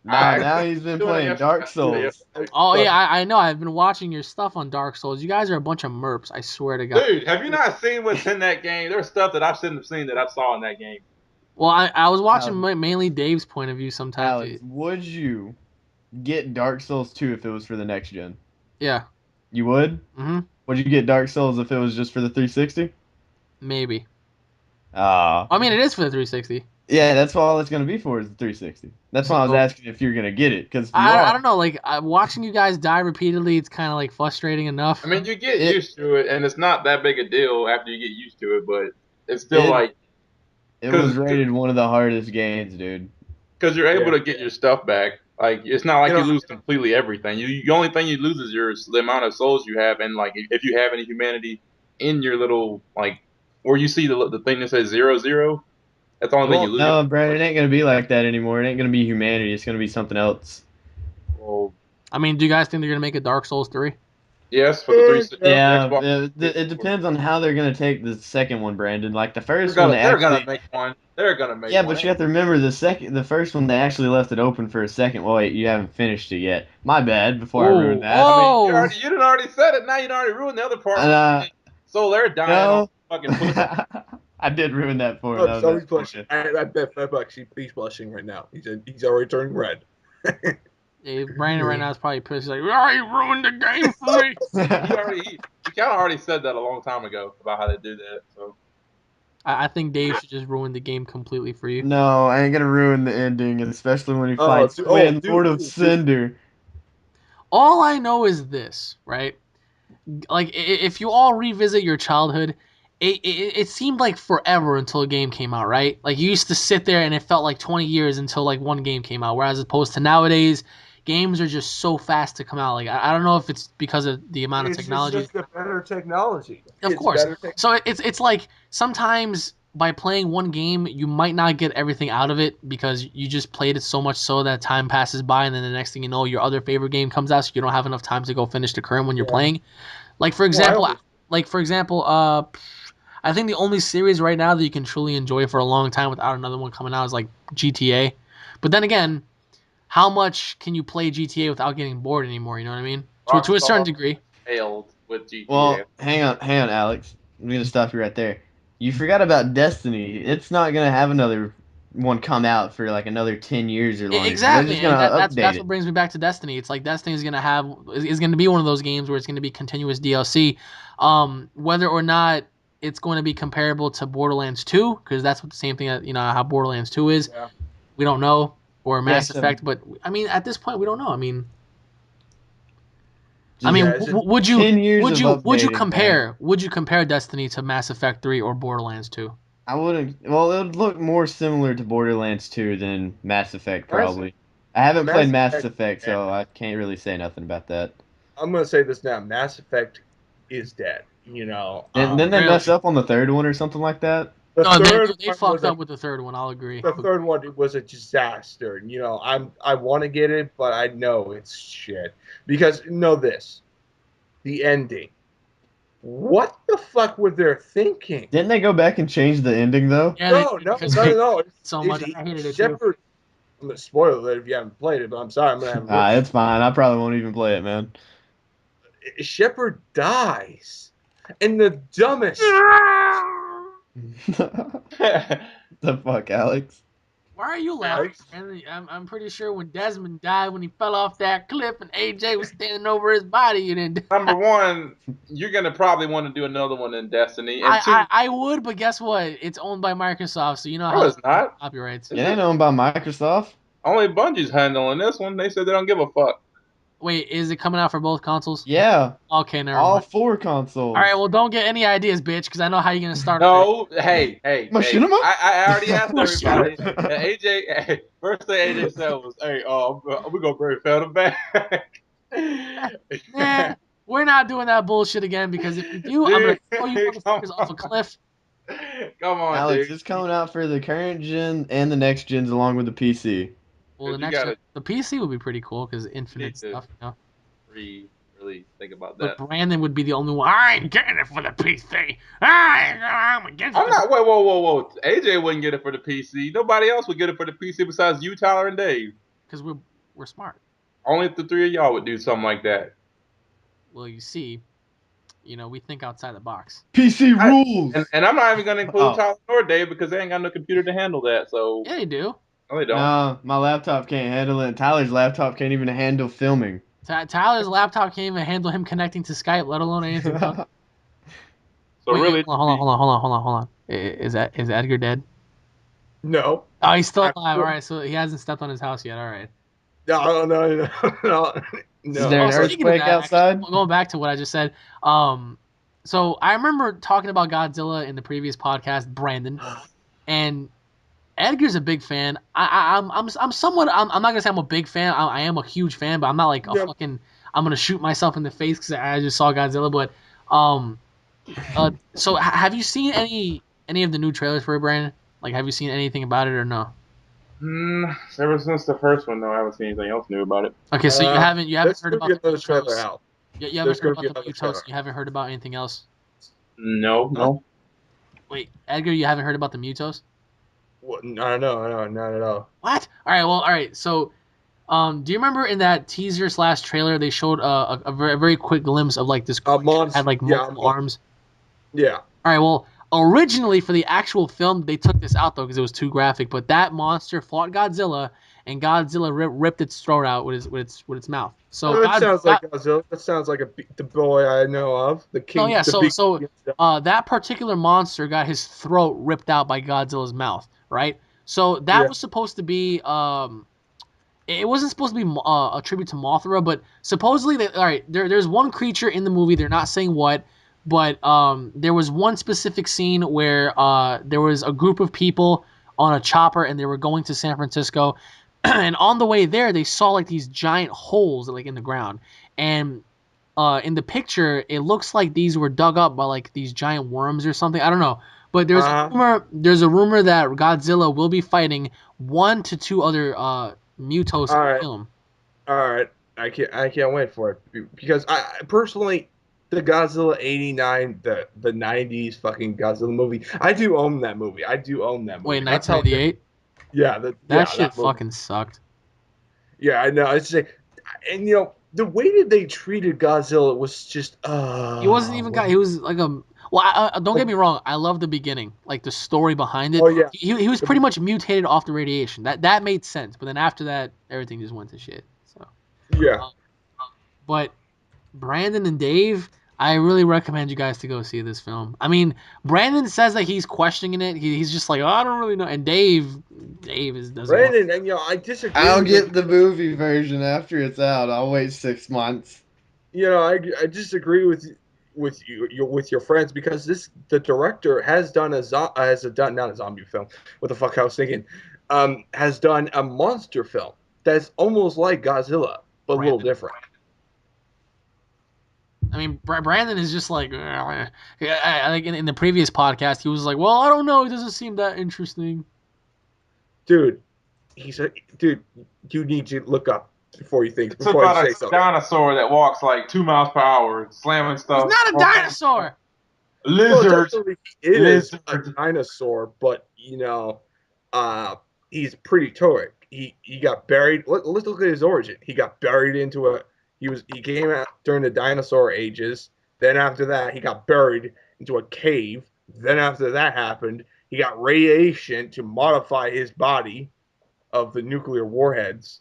Now he's been playing Dark Souls. Oh yeah, I know. I've been watching your stuff on Dark Souls. You guys are a bunch of merps. I swear to God. Dude, have you not seen what's in that game? There's stuff that I shouldn't have seen that I saw in that game. Well, I was watching mainly Dave's point of view sometimes. Alex, would you get Dark Souls 2 if it was for the next gen? Yeah. You would? Mm-hmm. Would you get Dark Souls if it was just for the 360? Maybe. I mean, it is for the 360. Yeah, that's all it's gonna be for is the 360. That's why I was asking if you're gonna get it, because I don't know. Like watching you guys die repeatedly, it's kind of like frustrating enough. I mean, you get used to it, and it's not that big a deal after you get used to it. But it's still it was rated one of the hardest games, dude. Because you're able to get your stuff back. Like it's not like you lose completely everything. The only thing you lose is the amount of souls you have, and like if you have any humanity in your little where you see the thing that says 0-0. That's the only thing you lose. No, Brad, it ain't gonna be like that anymore. It ain't gonna be humanity. It's gonna be something else. Well, I mean, do you guys think they're gonna make a Dark Souls 3? Yes, for the 360. Yeah, it depends on how they're gonna take the second one, Brandon. Like the first one, they're gonna make one. They're gonna make one. Yeah, but you have to remember the first one they actually left it open for a second. Well, wait, you haven't finished it yet. My bad. Before I ruined that. Oh, I mean, you didn't already said it. Now you already ruined the other part. So they're dying. No. Fucking pussy. I did ruin that for him. So he's blushing. I bet he's blushing right now. He's already turning red. Yeah, Brandon right now is probably pissed. He's like, oh, he ruined the game for me. He kind of already said that a long time ago about how to do that. So I think Dave should just ruin the game completely for you. No, I ain't gonna ruin the ending, especially when he fights Lord of Cinder. All I know is this, right? Like, if you all revisit your childhood, it seemed like forever until a game came out, right? Like, you used to sit there and it felt like 20 years until, like, one game came out. Whereas opposed to nowadays, games are just so fast to come out. Like, I don't know if it's because of the amount of technology. It's just a better technology. Of course. So it's like sometimes by playing one game, you might not get everything out of it because you just played it so much so that time passes by, and then the next thing you know, your other favorite game comes out, so you don't have enough time to go finish the current one you're playing. Like for example, I think the only series right now that you can truly enjoy for a long time without another one coming out is like GTA. But then again, how much can you play GTA without getting bored anymore? You know what I mean? To a certain degree. Failed with GTA. Well, hang on, Alex. I'm gonna stop you right there. You forgot about Destiny. It's not gonna have another one come out for like another 10 years or longer. Exactly. That's what brings me back to Destiny. It's like Destiny is gonna be one of those games where it's gonna be continuous DLC. Whether or not it's going to be comparable to Borderlands 2 because that's what the same thing that how Borderlands 2 is. Yeah. We don't know, or Mass so- Effect, but I mean at this point we don't know. I mean, Just would you 10 years would of you would you updating, compare man. would you compare Destiny to Mass Effect 3 or Borderlands 2? I wouldn't. Well, it would look more similar to Borderlands 2 than Mass Effect, probably. I haven't played Mass Effect, so I can't really say nothing about that. I'm gonna say this now. Mass Effect is dead. Didn't they Really? mess up on the third one or something like that? The No, third they one fucked was up with the third one. I'll agree. the third one. It was a disaster. I want to get it, but I know it's shit because know this, the ending. What the fuck were they thinking? Didn't they go back and change the ending though? Yeah, No. so much. I hated it too. Shepard. I'm gonna spoil it if you haven't played it, but I'm sorry. I'm gonna have It's fine. I probably won't even play it, man. Shepard dies, and the dumbest. The fuck, Alex? Why are you laughing? I'm pretty sure when Desmond died, when he fell off that cliff and AJ was standing over his body, and then Number one, you're gonna probably want to do another one in Destiny, and two, I would, but guess what? It's owned by Microsoft, so you know no, how it's not. copyrights. It ain't owned by Microsoft. Only Bungie's handling this one. They said they don't give a fuck. Wait, is it coming out for both consoles? Yeah, Okay, never all mind. 4 consoles. All right, well, don't get any ideas, bitch, because I know how you're gonna start. No, hey. Machinima? I already asked everybody. Machinima. And AJ, first thing AJ said was, "Hey, we gonna bring Phantom back." Yeah, we're not doing that bullshit again because if we do, I'm gonna throw you motherfuckers off a cliff. Come on, Alex, dude. it's coming out for the current gen and the next gens along with the PC. Well, the You next gotta- the PC would be pretty cool because need infinite to- stuff, Really think about But that. Brandon would be the only one. I ain't getting it for the PC. I'm against I'm it. not. Whoa. AJ wouldn't get it for the PC. Nobody else would get it for the PC besides you, Tyler, and Dave. Because we're smart. Only the 3 of y'all would do something like that. Well, you see, we think outside the box. PC rules! And I'm not even going to include Oh. Tyler or Dave because they ain't got no computer to handle that. So Yeah, they do. no, they don't. No, my laptop can't handle it. And Tyler's laptop can't even handle filming. Tyler's laptop can't even handle him connecting to Skype, let alone anything else. So Wait, really, hold on. Is Edgar dead? No. Oh, he's still alive. All right, so he hasn't stepped on his house yet. All right. No. Is there an Speaking of earthquake that, outside? actually, going back to what I just said, so I remember talking about Godzilla in the previous podcast, Brandon, and Edgar's a big fan. I'm somewhat. I'm not gonna say I'm a big fan. I am a huge fan, but I'm not like a Yep. fucking. I'm gonna shoot myself in the face because I just saw Godzilla. But so have you seen any of the new trailers for it, Brandon? Like, have you seen anything about it or no? ever since the first one, though, I haven't seen anything else new about it. Okay, so you haven't There's heard gonna about be the another trailer Mutos. out. You haven't There's heard gonna about be the another Mutos. trailer. You haven't heard about anything else. No. Wait, Edgar, you haven't heard about the Mutos? What? No, not at all. What? All right. So, do you remember in that teaser / trailer they showed a very quick glimpse of like this creature that monster. had like multiple arms? Yeah. All right. Well, originally for the actual film they took this out though because it was too graphic. But that monster fought Godzilla, and Godzilla ripped its throat out with its mouth. So that sounds like Godzilla. That sounds like the boy I know of. The king. No, yeah. The big, That particular monster got his throat ripped out by Godzilla's mouth, right? So that was supposed to be it wasn't supposed to be a tribute to Mothra, but supposedly there's one creature in the movie. They're not saying what, but there was one specific scene where there was a group of people on a chopper and they were going to San Francisco, and on the way there they saw like these giant holes like in the ground, and in the picture, it looks like these were dug up by like these giant worms or something. I don't know, but there's a rumor that Godzilla will be fighting 1 to 2 other Mutos in the film. All right, I can't wait for it because I personally, the Godzilla '89, the '90s fucking Godzilla movie. I do own that movie. Wait, 1998? Yeah, that shit that fucking sucked. Yeah, I know. It's like, and the way that they treated Godzilla was just He wasn't even he was like a well. Don't get me wrong. I love the beginning, like the story behind it. Oh yeah, he was pretty much mutated off the radiation. That made sense. But then after that, everything just went to shit. So yeah. but Brandon and Dave, I really recommend you guys to go see this film. I mean, Brandon says that he's questioning it. He's just like, oh, I don't really know. And Dave doesn't want. Brandon, and I disagree. I'll with you. get the movie version after it's out. I'll wait 6 months. I disagree with your friends because the director has done not a zombie film. What the fuck I was thinking? Has done a monster film that's almost like Godzilla, but a little different. I mean, Brandon is just like, yeah, like in the previous podcast, he was like, well, I don't know. It doesn't seem that interesting. Dude, dude, you need to look up before you think. It's before about you say a something. dinosaur that walks like 2 miles per hour, slamming stuff. He's not a dinosaur. Lizard. Well, he is a Lizard. dinosaur, but he's pretty toric. He got buried. Let's look at his origin. He got buried into a. He came out during the dinosaur ages. Then after that, he got buried into a cave. Then after that happened, he got radiation to modify his body of the nuclear warheads,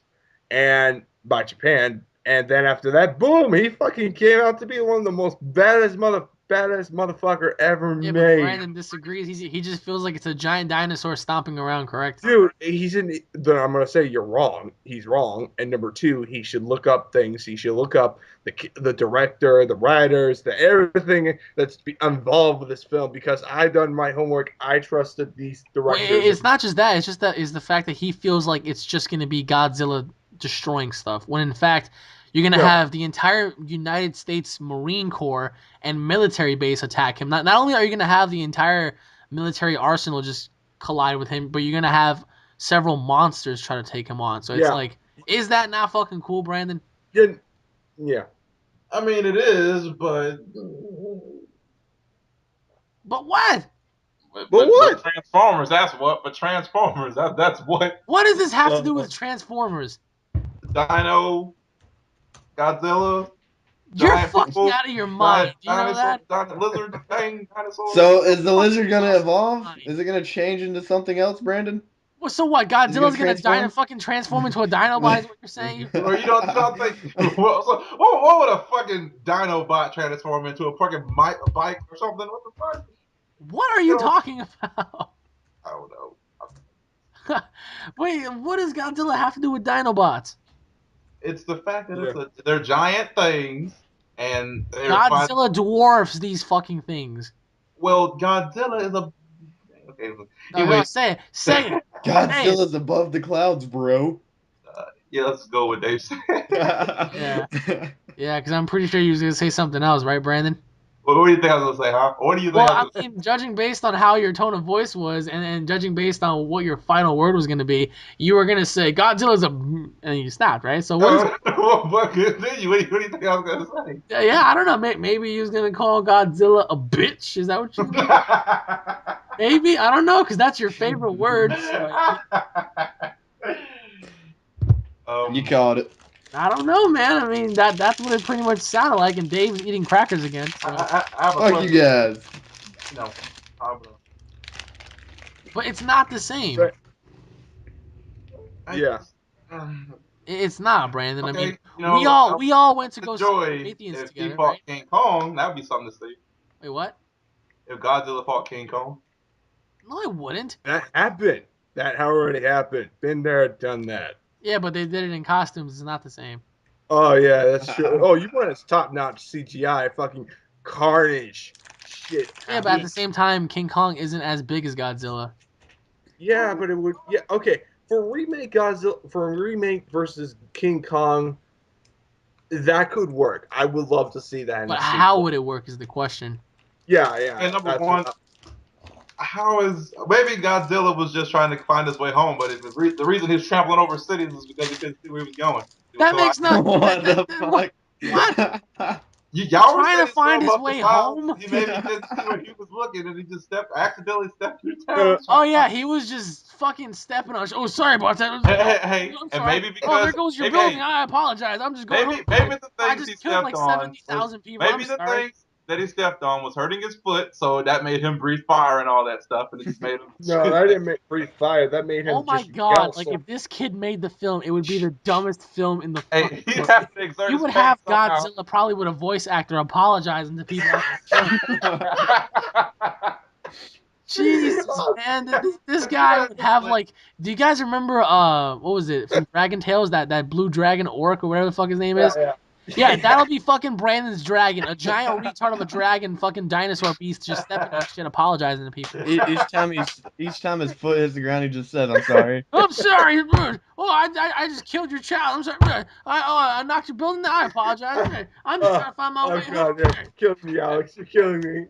and by Japan. And then after that, boom, he fucking came out to be one of the most baddest motherfucker ever Yeah, made. but Brandon disagrees. He just feels like it's a giant dinosaur stomping around, correct? Dude, then I'm gonna say you're wrong. He's wrong. And number two, he should look up things. He should look up the director, the writers, everything that's involved with this film because I done my homework. I trusted these directors. Well, it's not just that. It's just that is the fact that he feels like it's just going to be Godzilla destroying stuff. When in fact, you're going to have the entire United States Marine Corps and military base attack him. Not only are you going to have the entire military arsenal just collide with him, but you're going to have several monsters try to take him on. So it's like, is that not fucking cool, Brandon? Yeah. I mean, it is, but. But what? But what? Transformers, that's what. But Transformers, that's what. What does this have to do with Transformers? Dino, Godzilla. You're fucking out of your mind. Do you know that? Lizard thing, dinosaur. So is the lizard gonna evolve? Is it gonna change into something else, Brandon? Well, so what? Godzilla's gonna fucking transform into a Dinobot? Is what you're saying? Or you don't think? What would a fucking Dinobot transform into? A fucking bike or something? What the fuck? What are you talking about? I don't know. Wait, what does Godzilla have to do with Dinobots? It's the fact that they're giant things, and Godzilla dwarfs these fucking things. Well, Godzilla is a. Okay. Anyway, say it. Godzilla's above the clouds, bro. Yeah, let's go with Dave. Yeah, because I'm pretty sure you was gonna say something else, right, Brandon? Well, what do you think I was gonna say, huh? What do you think? Well, I mean, judging based on how your tone of voice was, and judging based on what your final word was gonna be, you were gonna say Godzilla's and you stopped, right? So what? What do you think I was gonna say? Yeah, I don't know. Maybe you was gonna call Godzilla a bitch. Is that what you? Maybe, I don't know, because that's your favorite word. So. You called it. I don't know, man. I mean, that's what it pretty much sounded like, and Dave's eating crackers again. So. I have a Fuck question. you guys. No. But it's not the same. Yeah. It's not, Brandon. Okay, I mean, you know, we all went to go see Prometheus if together, he fought right? King Kong, that would be something to see. Wait, what? If Godzilla fought King Kong. No, it wouldn't. That happened. That already happened. Been there, done that. Yeah, but they did it in costumes. It's not the same. Oh yeah, that's true. Oh, you want top-notch CGI, fucking carnage, shit. Yeah, but at the same time, King Kong isn't as big as Godzilla. Yeah, but it would. Yeah, okay. For a remake versus King Kong, that could work. I would love to see that. But how would it work is the question. Yeah. And number one, how is maybe Godzilla was just trying to find his way home, but the reason he's trampling over cities is because he couldn't see where he was going. That makes no. What the fuck? What? Y'all trying to find his way home? He maybe didn't see where he was looking, and he just accidentally stepped through town. Oh yeah, he was just fucking stepping on. Oh, sorry about that. Hey, and maybe because there goes your building. I apologize. I'm just going. Maybe the I things he just killed stepped like on. 70,000 people. Maybe the things. that he stepped on was hurting his foot, so that made him breathe fire and all that stuff, and it just made him. No, that didn't make breathe fire. That made Oh him my just god! yell. Like So if this kid made the film, it would be the dumbest film in the Hey, fucking he'd world. have to exert You his would pain have somehow. Godzilla probably with a voice actor apologizing to people. Jesus, man, this guy would have like. Do you guys remember what was it from Dragon Tales, that blue dragon orc or whatever the fuck his name is? yeah. Yeah, that'll be fucking Brandon's dragon, a giant retard of a dragon, fucking dinosaur beast, just stepping on shit, apologizing to people. Each time his foot hits the ground, he just says, "I'm sorry." I'm sorry. Oh, I just killed your child. I'm sorry. I knocked your building down. I apologize. I'm just trying to find my way home. God, yeah, you're killing me, Alex. You're killing me.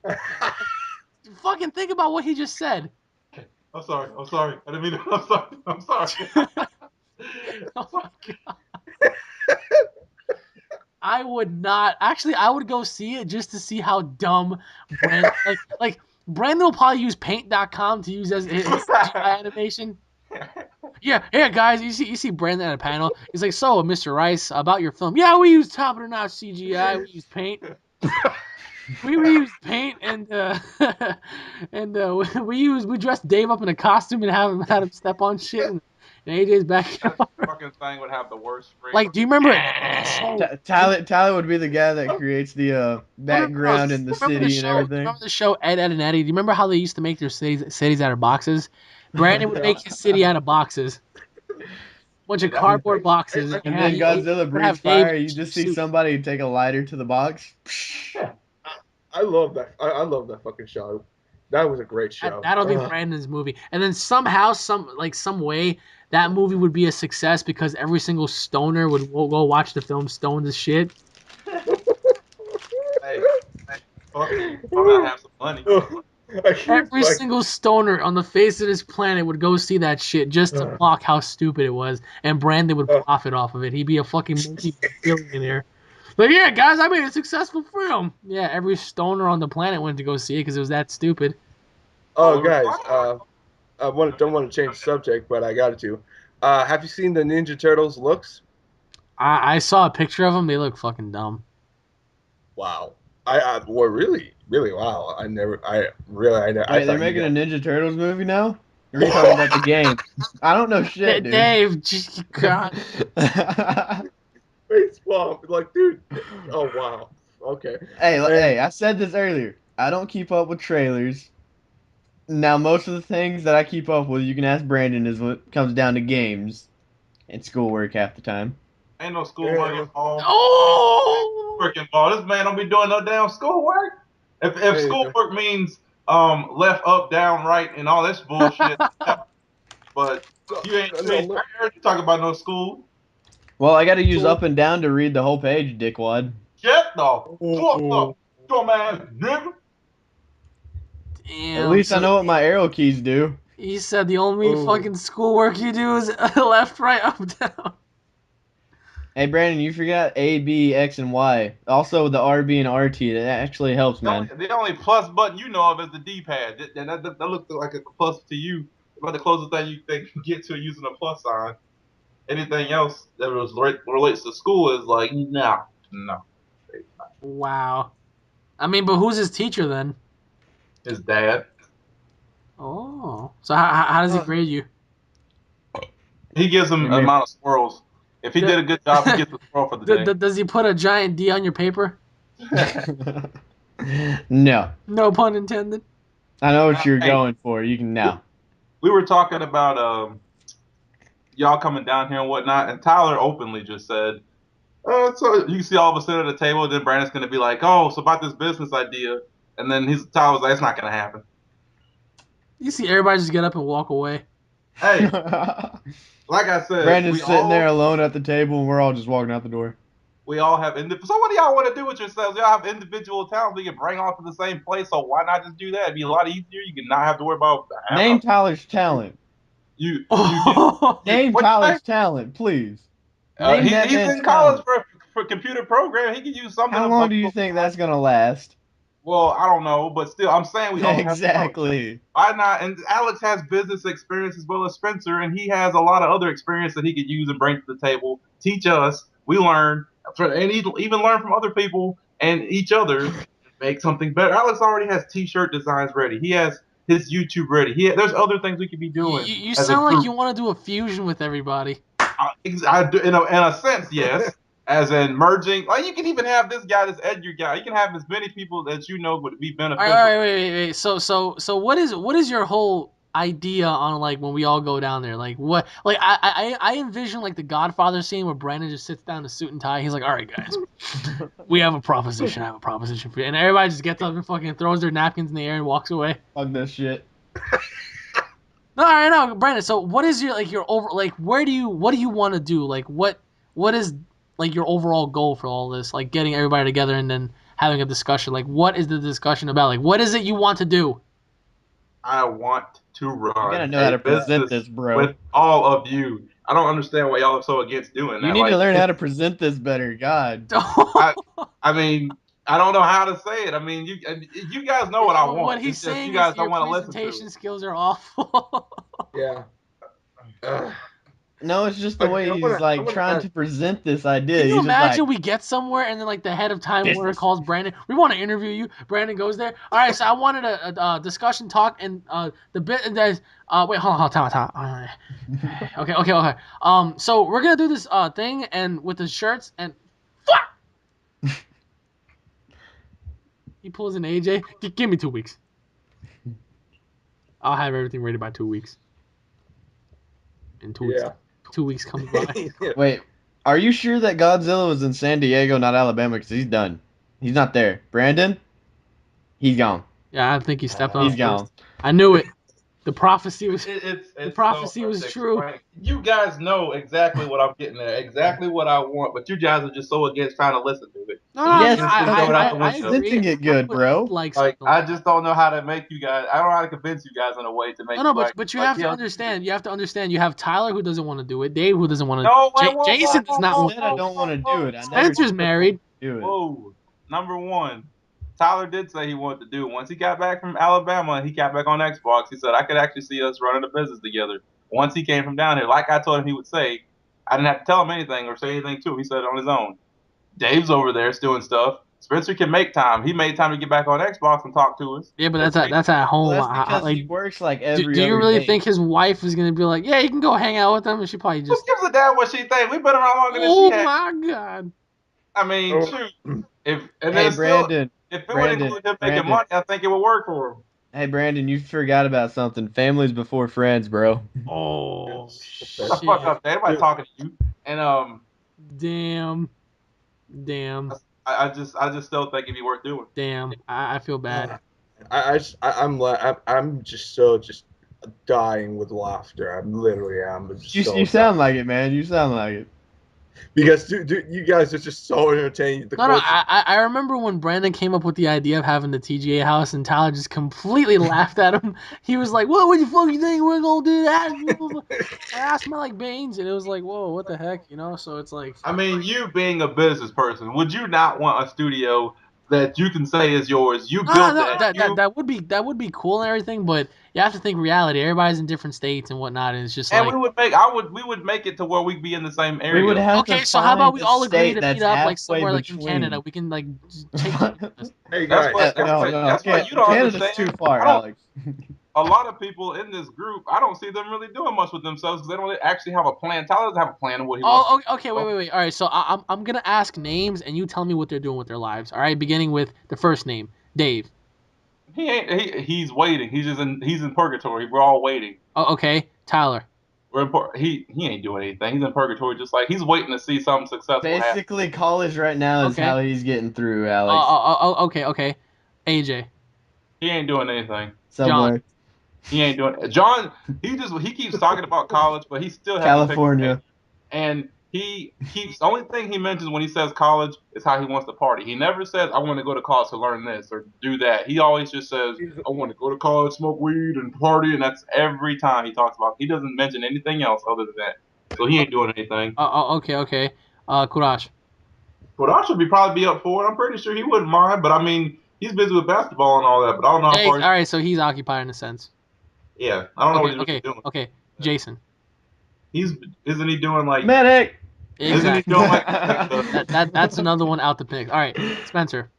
Fucking think about what he just said. I'm sorry. I didn't mean to. I'm sorry. Oh my god. I would not. Actually, I would go see it just to see how dumb Brandon. Like Brandon will probably use Paint.com to use as his CGI animation. Yeah, guys. You see Brandon at a panel. He's like, "So, Mr. Rice, about your film? Yeah, we use top of the notch CGI. We use Paint. we use Paint and we dressed Dave up in a costume and had him step on shit in AJ's backyard. That fucking thing would have the worst scream. Like, do you remember? Tyler would be the guy that creates the background and the Remember city and everything. Remember the show Ed, Ed, and Eddie? Do you remember how they used to make their cities out of boxes? Brandon would make his city out of boxes. Bunch of cardboard boxes. And then Godzilla breathes fire. You just see suit. somebody take a lighter to the box. I love that. I love that fucking show. That was a great show. That'll be Brandon's movie. And then somehow, some way, that movie would be a success because every single stoner would go watch the film stoned as shit. Hey, fuck, I'm gonna have some money. Every single stoner on the face of this planet would go see that shit just to mock how stupid it was, and Brandon would profit off of it. He'd be a fucking multi-billionaire. But yeah, guys, I made a successful film. Yeah, every stoner on the planet went to go see it because it was that stupid. Oh, guys, I don't want to change the subject, but I got to. Have you seen the Ninja Turtles looks? I saw a picture of them. They look fucking dumb. Wow. Well, really, wow. Wait, they're making a Ninja Turtles movie now? Or are you talking about the game? I don't know shit, dude. Dave, God. Baseball, like, dude. Oh wow. Okay. Hey, I said this earlier. I don't keep up with trailers. Now, most of the things that I keep up with, you can ask Brandon, is what comes down to games and schoolwork half the time. Ain't no schoolwork involved. Oh! Work involved. This man don't be doing no damn schoolwork. If schoolwork means left, up, down, right, and all this bullshit, but you ain't heard you talk about no school. Well, I got to use up and down to read the whole page, dickwad. Shut the fuck up, dumbass nigga. Damn, At least I know what my arrow keys do. He said the only fucking schoolwork you do is left, right, up, down. Hey, Brandon, you forgot A, B, X, and Y. Also, the R, B, and RT. That actually helps, man. The only plus button you know of is the D-pad. That looks like a plus to you. About the closest thing you can get to using a plus sign. Anything else that relates to school is like, no. Wow. I mean, but who's his teacher then? His dad. Oh. So how does he grade you? He gives him an amount of squirrels. If he did a good job, he gets a squirrel for the day. Does he put a giant D on your paper? No. No pun intended. I know what you're going for. You can now. We were talking about y'all coming down here and whatnot, and Tyler openly just said, so you see all of us sitting at the table, and then Brandon's going to be like, oh, it's about this business idea. And then Tyler was like, it's not going to happen. You see everybody just get up and walk away. Hey, like I said, Brandon's sitting there alone at the table, and we're all just walking out the door. We all have so what do y'all want to do with yourselves? Y'all have individual talents we can bring all to the same place, so why not just do that? It'd be a lot easier. You can not have to worry about Name Tyler's talent. Name Tyler's talent, please. He's in college for computer programming. He can use something. How long do you think that's gonna last? Well, I don't know, but still, I'm saying we all exactly. Why not? And Alex has business experience as well as Spencer, and he has a lot of other experience that he could use and bring to the table. Teach us. We learn, and even learn from other people and each other, make something better. Alex already has T-shirt designs ready. He has his YouTube ready. There's other things we could be doing. You as a sound like group. you want to do a fusion with everybody. I do, in a sense, yes. As in merging, like you can even have this guy, this Edgar guy. You can have as many people that you know would be beneficial. All right, wait. So what is your whole idea on like when we all go down there? Like what? Like I envision like the Godfather scene where Brandon just sits down in a suit and tie. He's like, all right, guys, we have a proposition. I have a proposition for you, and everybody just gets up and fucking throws their napkins in the air and walks away. Fuck this shit. No, all right, no, Brandon. So what is your over like? What do you want to do? Like what is like your overall goal for all this? Like getting everybody together and then having a discussion. Like what is the discussion about? Like what is it you want to do? I want to run. You gotta know how to present this, bro. With all of you. I don't understand why y'all are so against doing that. You need to learn how to present this better. God. I mean, I don't know how to say it. I mean, you guys know what I want. What he's saying you guys is don't your want to listen to presentation it. skills are awful. Yeah. No, it's just the way he's like trying to present this idea. Can you He's imagine just we get somewhere and then like the head of Time Warner calls Brandon? We want to interview you. Brandon goes there. All right, so I wanted a discussion talk and the bit that wait, hold on, time. Okay. So we're gonna do this thing and with the shirts and fuck. He pulls an AJ. Give me 2 weeks. I'll have everything ready by 2 weeks. In 2 weeks. 2 weeks comes by. Wait, are you sure that Godzilla was in San Diego, not Alabama? Because he's done. He's not there. Brandon? He's gone. Yeah, I think he stepped on. He's gone. I knew it. The prophecy was the prophecy was true. You guys know exactly what I'm getting at, exactly what I want, but you guys are just so against trying to listen to it. No, Yes, I presenting it good, bro. Like I just don't know how to make you guys. I don't know how to convince you guys in a way to make. No, but you have to understand. You have to understand. You have Tyler who doesn't want to do it. Dave who doesn't want to. No, Jason does not want. I don't want to do it. Spencer's married. Do it. Whoa, number one. Tyler did say he wanted to do it. Once he got back from Alabama and he got back on Xbox, he said, I could actually see us running a business together. Once he came from down here, like I told him he would say, I didn't have to tell him anything or say anything to him. He said it on his own. Dave's over there doing stuff. Spencer can make time. He made time to get back on Xbox and talk to us. Yeah, but that's at home. Well, that's because he works like every Do you really day. think his wife is going to be like, yeah, you can go hang out with him? And she probably just... Who gives a damn what she thinks? We've been around longer than she has. Oh, my God. I mean, shoot. Hey, Brandon. If it would include him making money, I think it would work for him. Hey, Brandon, you forgot about something. Family's before friends, bro. Oh, shit. Shut the fuck up, Dave. Everybody talking to you. And, Damn. I just still think it'd be worth doing. Damn. I feel bad. I'm just dying with laughter. I'm literally You sound like it, man. You sound like it. Because dude, you guys are just so entertaining. I remember when Brandon came up with the idea of having the TGA house and Tyler just completely laughed at him. He was like, what the fuck you think we're gonna do that? I smell like beans, and it was like, whoa, what the heck, you know? So it's like, I mean, you being a business person, would you not want a studio that you can say is yours? You built that would be cool and everything, but you have to think reality. Everybody's in different states and whatnot, and it's just and like we would make it to where we'd be in the same area. We would have okay, so how about we all agree to meet up like somewhere like in Canada? We can like take. Hey guys, that's why you don't Canada's understand. too far, Alex. A lot of people in this group, I don't see them really doing much with themselves because they don't actually have a plan. Tyler doesn't have a plan of what he wants. Okay, wait. All right, so I'm gonna ask names and you tell me what they're doing with their lives. All right, beginning with the first name, Dave. He's waiting. He's in purgatory. We're all waiting. Oh, okay, Tyler. He ain't doing anything. He's in purgatory, just like he's waiting to see something successful. Basically, college right now is how he's getting through, Alex. Okay. AJ. He ain't doing anything. Somewhere. He ain't doing it. John, he keeps talking about college, but he still has California. And the only thing he mentions when he says college is how he wants to party. He never says, I want to go to college to learn this or do that. He always just says, I want to go to college, smoke weed, and party, and that's every time he talks about it. He doesn't mention anything else other than that. So he ain't doing anything. Okay. Kurash. Kurash would probably be up for it. I'm pretty sure he wouldn't mind, but I mean, he's busy with basketball and all that, but I don't know how far. All right, so he's occupied in a sense. Yeah, I don't know what he's really doing. Okay, Jason. Isn't he doing like medic? Exactly. Isn't he doing like that's another one out the pick. All right, Spencer.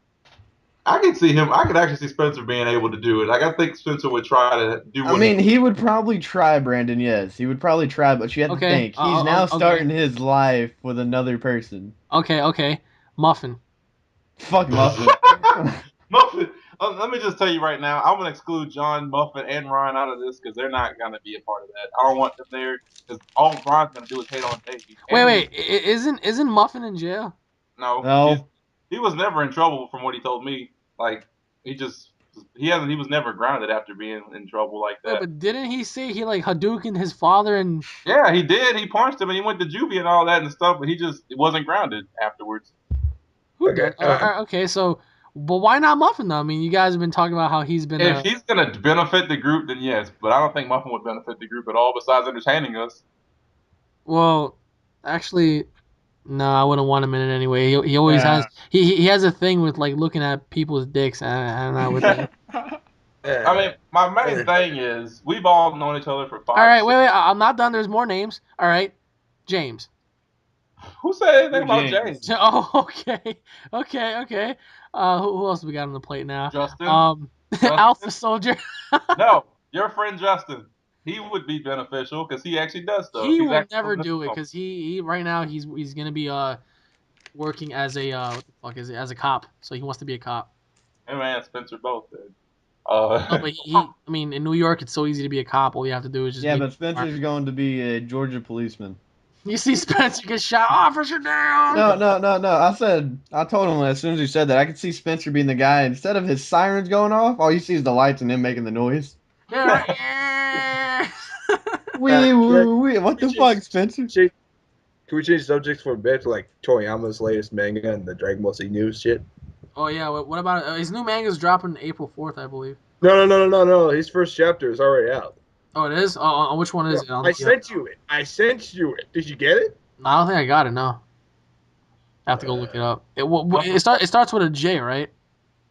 I can see him. I could actually see Spencer being able to do it. Like I think Spencer would try to do I what mean, he would probably try, Brandon. Yes, he would probably try, but you have to Okay. think he's now Okay. starting his life with another person. Okay. Muffin. Fuck Muffin. Muffin. Let me just tell you right now, I'm gonna exclude John, Muffin, and Ryan out of this because they're not gonna be a part of that. I don't want them there because all Ryan's gonna do is hate on Dave. Wait. Isn't Muffin in jail? No, No. he was never in trouble from what he told me. Like he was never grounded after being in trouble like Wait, that. but didn't he say he like Hadouken his father and? Yeah, he did. He punched him and he went to juvie and all that and stuff, but he just wasn't grounded afterwards. Who Okay. does? Okay, so, but why not Muffin though? I mean, you guys have been talking about how he's been. If he's gonna benefit the group, then yes, but I don't think Muffin would benefit the group at all. Besides entertaining us. Well, actually, no, I wouldn't want him in it anyway. He always has he has a thing with like looking at people's dicks. I'm not with that. I mean, my main thing is we've all known each other for All right, 5. wait. I'm not done. There's more names. All right, James. Who said anything Who, about James? James? Oh, okay. Who else we got on the plate now? Justin? Alpha Soldier. No, your friend Justin. He would be beneficial because he actually does stuff. He He's will actually never living do it in because he right now he's gonna be working as a what the fuck is it, as a cop. So he wants to be a cop. him and Spencer both did. No, but I mean, in New York, it's so easy to be a cop. All you have to do is just Yeah, be. but Spencer's going to be a Georgia policeman. You see Spencer get shot, officer down. No. I told him as soon as he said that, I could see Spencer being the guy. Instead of his sirens going off, all you see is the lights and him making the noise. Yeah. Wee woo wee. What the fuck, Spencer? Can we change subjects for a bit to like Toriyama's latest manga and the Dragon Ball Z news shit? Oh yeah. What about his new manga's dropping April 4th, I believe. No. His first chapter is already out. Oh, it is. Oh, which one is it? I sent you it. Did you get it? No, I don't think I got it. No, I have to go look it up. It starts with a J, right?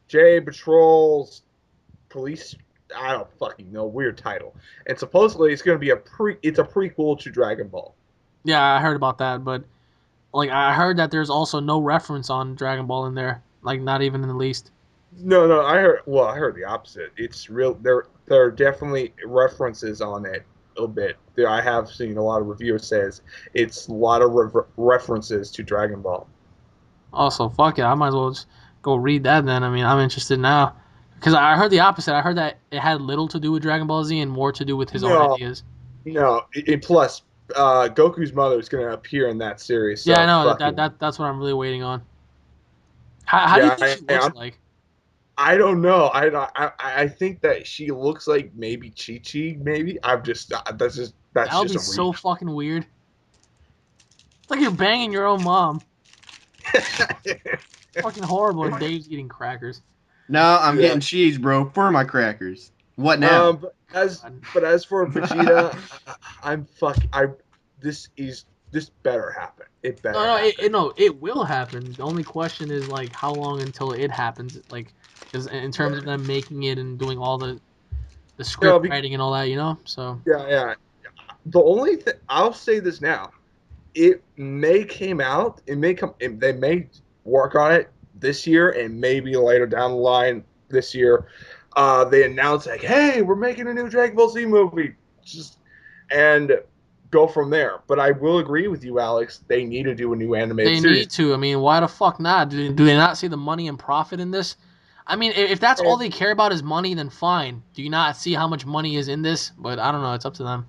J Patrols Police. I don't fucking know. Weird title. And supposedly it's going to be It's a prequel to Dragon Ball. Yeah, I heard about that, but like I heard that there's also no reference on Dragon Ball in there, like not even in the least. No. I heard the opposite. It's real. There are definitely references on it a bit. I have seen a lot of reviewers says it's a lot of references to Dragon Ball. Also, fuck it, I might as well just go read that then. I mean, I'm interested now because I heard the opposite. I heard that it had little to do with Dragon Ball Z and more to do with his own ideas. No. Plus, Goku's mother is going to appear in that series. So Yeah, I know fucking, that's what I'm really waiting on. How do you think she looks like? I don't know. I think that she looks like maybe Chi Chi. Maybe I'm just that's That would just be a so fucking weird. It's like you're banging your own mom. Fucking horrible. And Dave's eating crackers. No, I'm getting cheese, bro, for my crackers. What now? But as for Vegeta, this better happen. It better. No, it will happen. The only question is like how long until it happens. Like, because in terms of them making it and doing all the script writing and all that, you know. So yeah. The only thing I'll say this now, it may came out. It may come. They may work on it this year and maybe later down the line this year. They announce like, "Hey, we're making a new Dragon Ball Z movie," and go from there. But I will agree with you, Alex. They need to do a new animated series. They need to. I mean, why the fuck not? Do they not see the money and profit in this? I mean, if that's all they care about is money, then fine. Do you not see how much money is in this? But I don't know. It's up to them.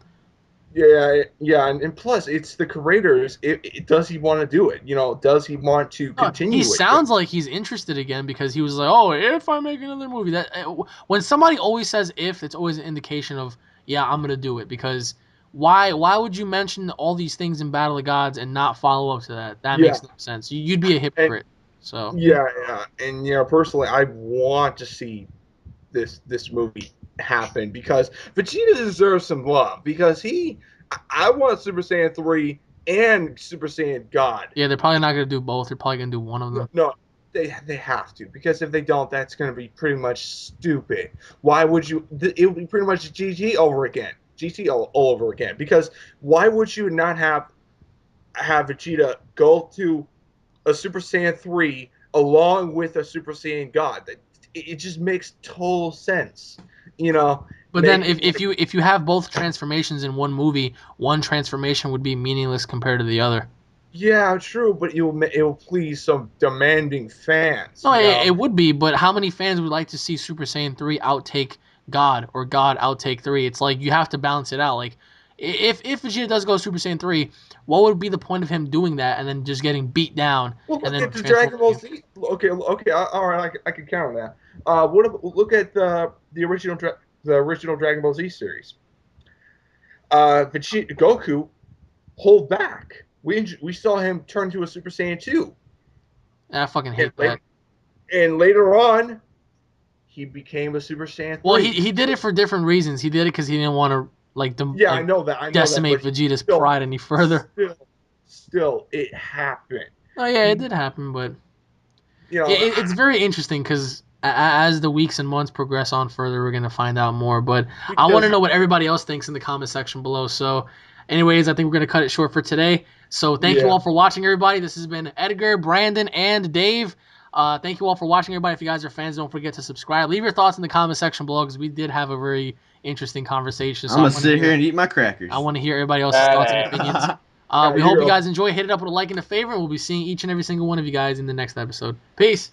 Yeah, and plus, it's the creators. Does he want to do it? Does he want to continue? He sounds like he's interested again because he was like, "Oh, if I make another movie." That when somebody always says "if," it's always an indication of yeah, I'm gonna do it. Because why would you mention all these things in Battle of Gods and not follow up to that? That makes no sense. You'd be a hypocrite. So and personally, I want to see this movie happen because Vegeta deserves some love because I want Super Saiyan 3 and Super Saiyan God. Yeah, they're probably not gonna do both. They're probably gonna do one of them. No, they have to because if they don't, that's gonna be pretty much stupid. Why would you? It would be pretty much GT over again. GT all over again because why would you not have Vegeta go to a Super Saiyan 3 along with a Super Saiyan God? it just makes total sense, you know. But then if you have both transformations in one movie, one transformation would be meaningless compared to the other. Yeah, true, but it'll please some demanding fans. No, You know? it would be, but how many fans would like to see Super Saiyan 3 outtake God or God outtake 3? It's like you have to balance it out. Like if Vegeta does go Super Saiyan 3, what would be the point of him doing that and then just getting beat down Well, and look then at the Dragon transforming? Ball Z. Okay, all right, I can count on that. Look at the original Dragon Ball Z series. Vegeta, Goku, hold back. We saw him turn to a Super Saiyan 2. I fucking And, hate that. and later on, he became a Super Saiyan 3. Well, he did it for different reasons. He did it because he didn't want to Yeah, like I know that. decimate But Vegeta's pride any further. Still, it happened. Oh yeah, it did happen, but You know, it's very interesting because as the weeks and months progress on further, we're gonna find out more. But I want to know what everybody else thinks in the comment section below. So, anyways, I think we're gonna cut it short for today. So thank you all for watching, everybody. This has been Edgar, Brandon, and Dave. Thank you all for watching, everybody. If you guys are fans, don't forget to subscribe. Leave your thoughts in the comment section below because we did have a very interesting conversation. So I'm gonna sit here and eat my crackers. I want to hear everybody else's thoughts and opinions. We hope you guys enjoy. Hit it up with a like and a favorite. We'll be seeing each and every single one of you guys in the next episode. Peace.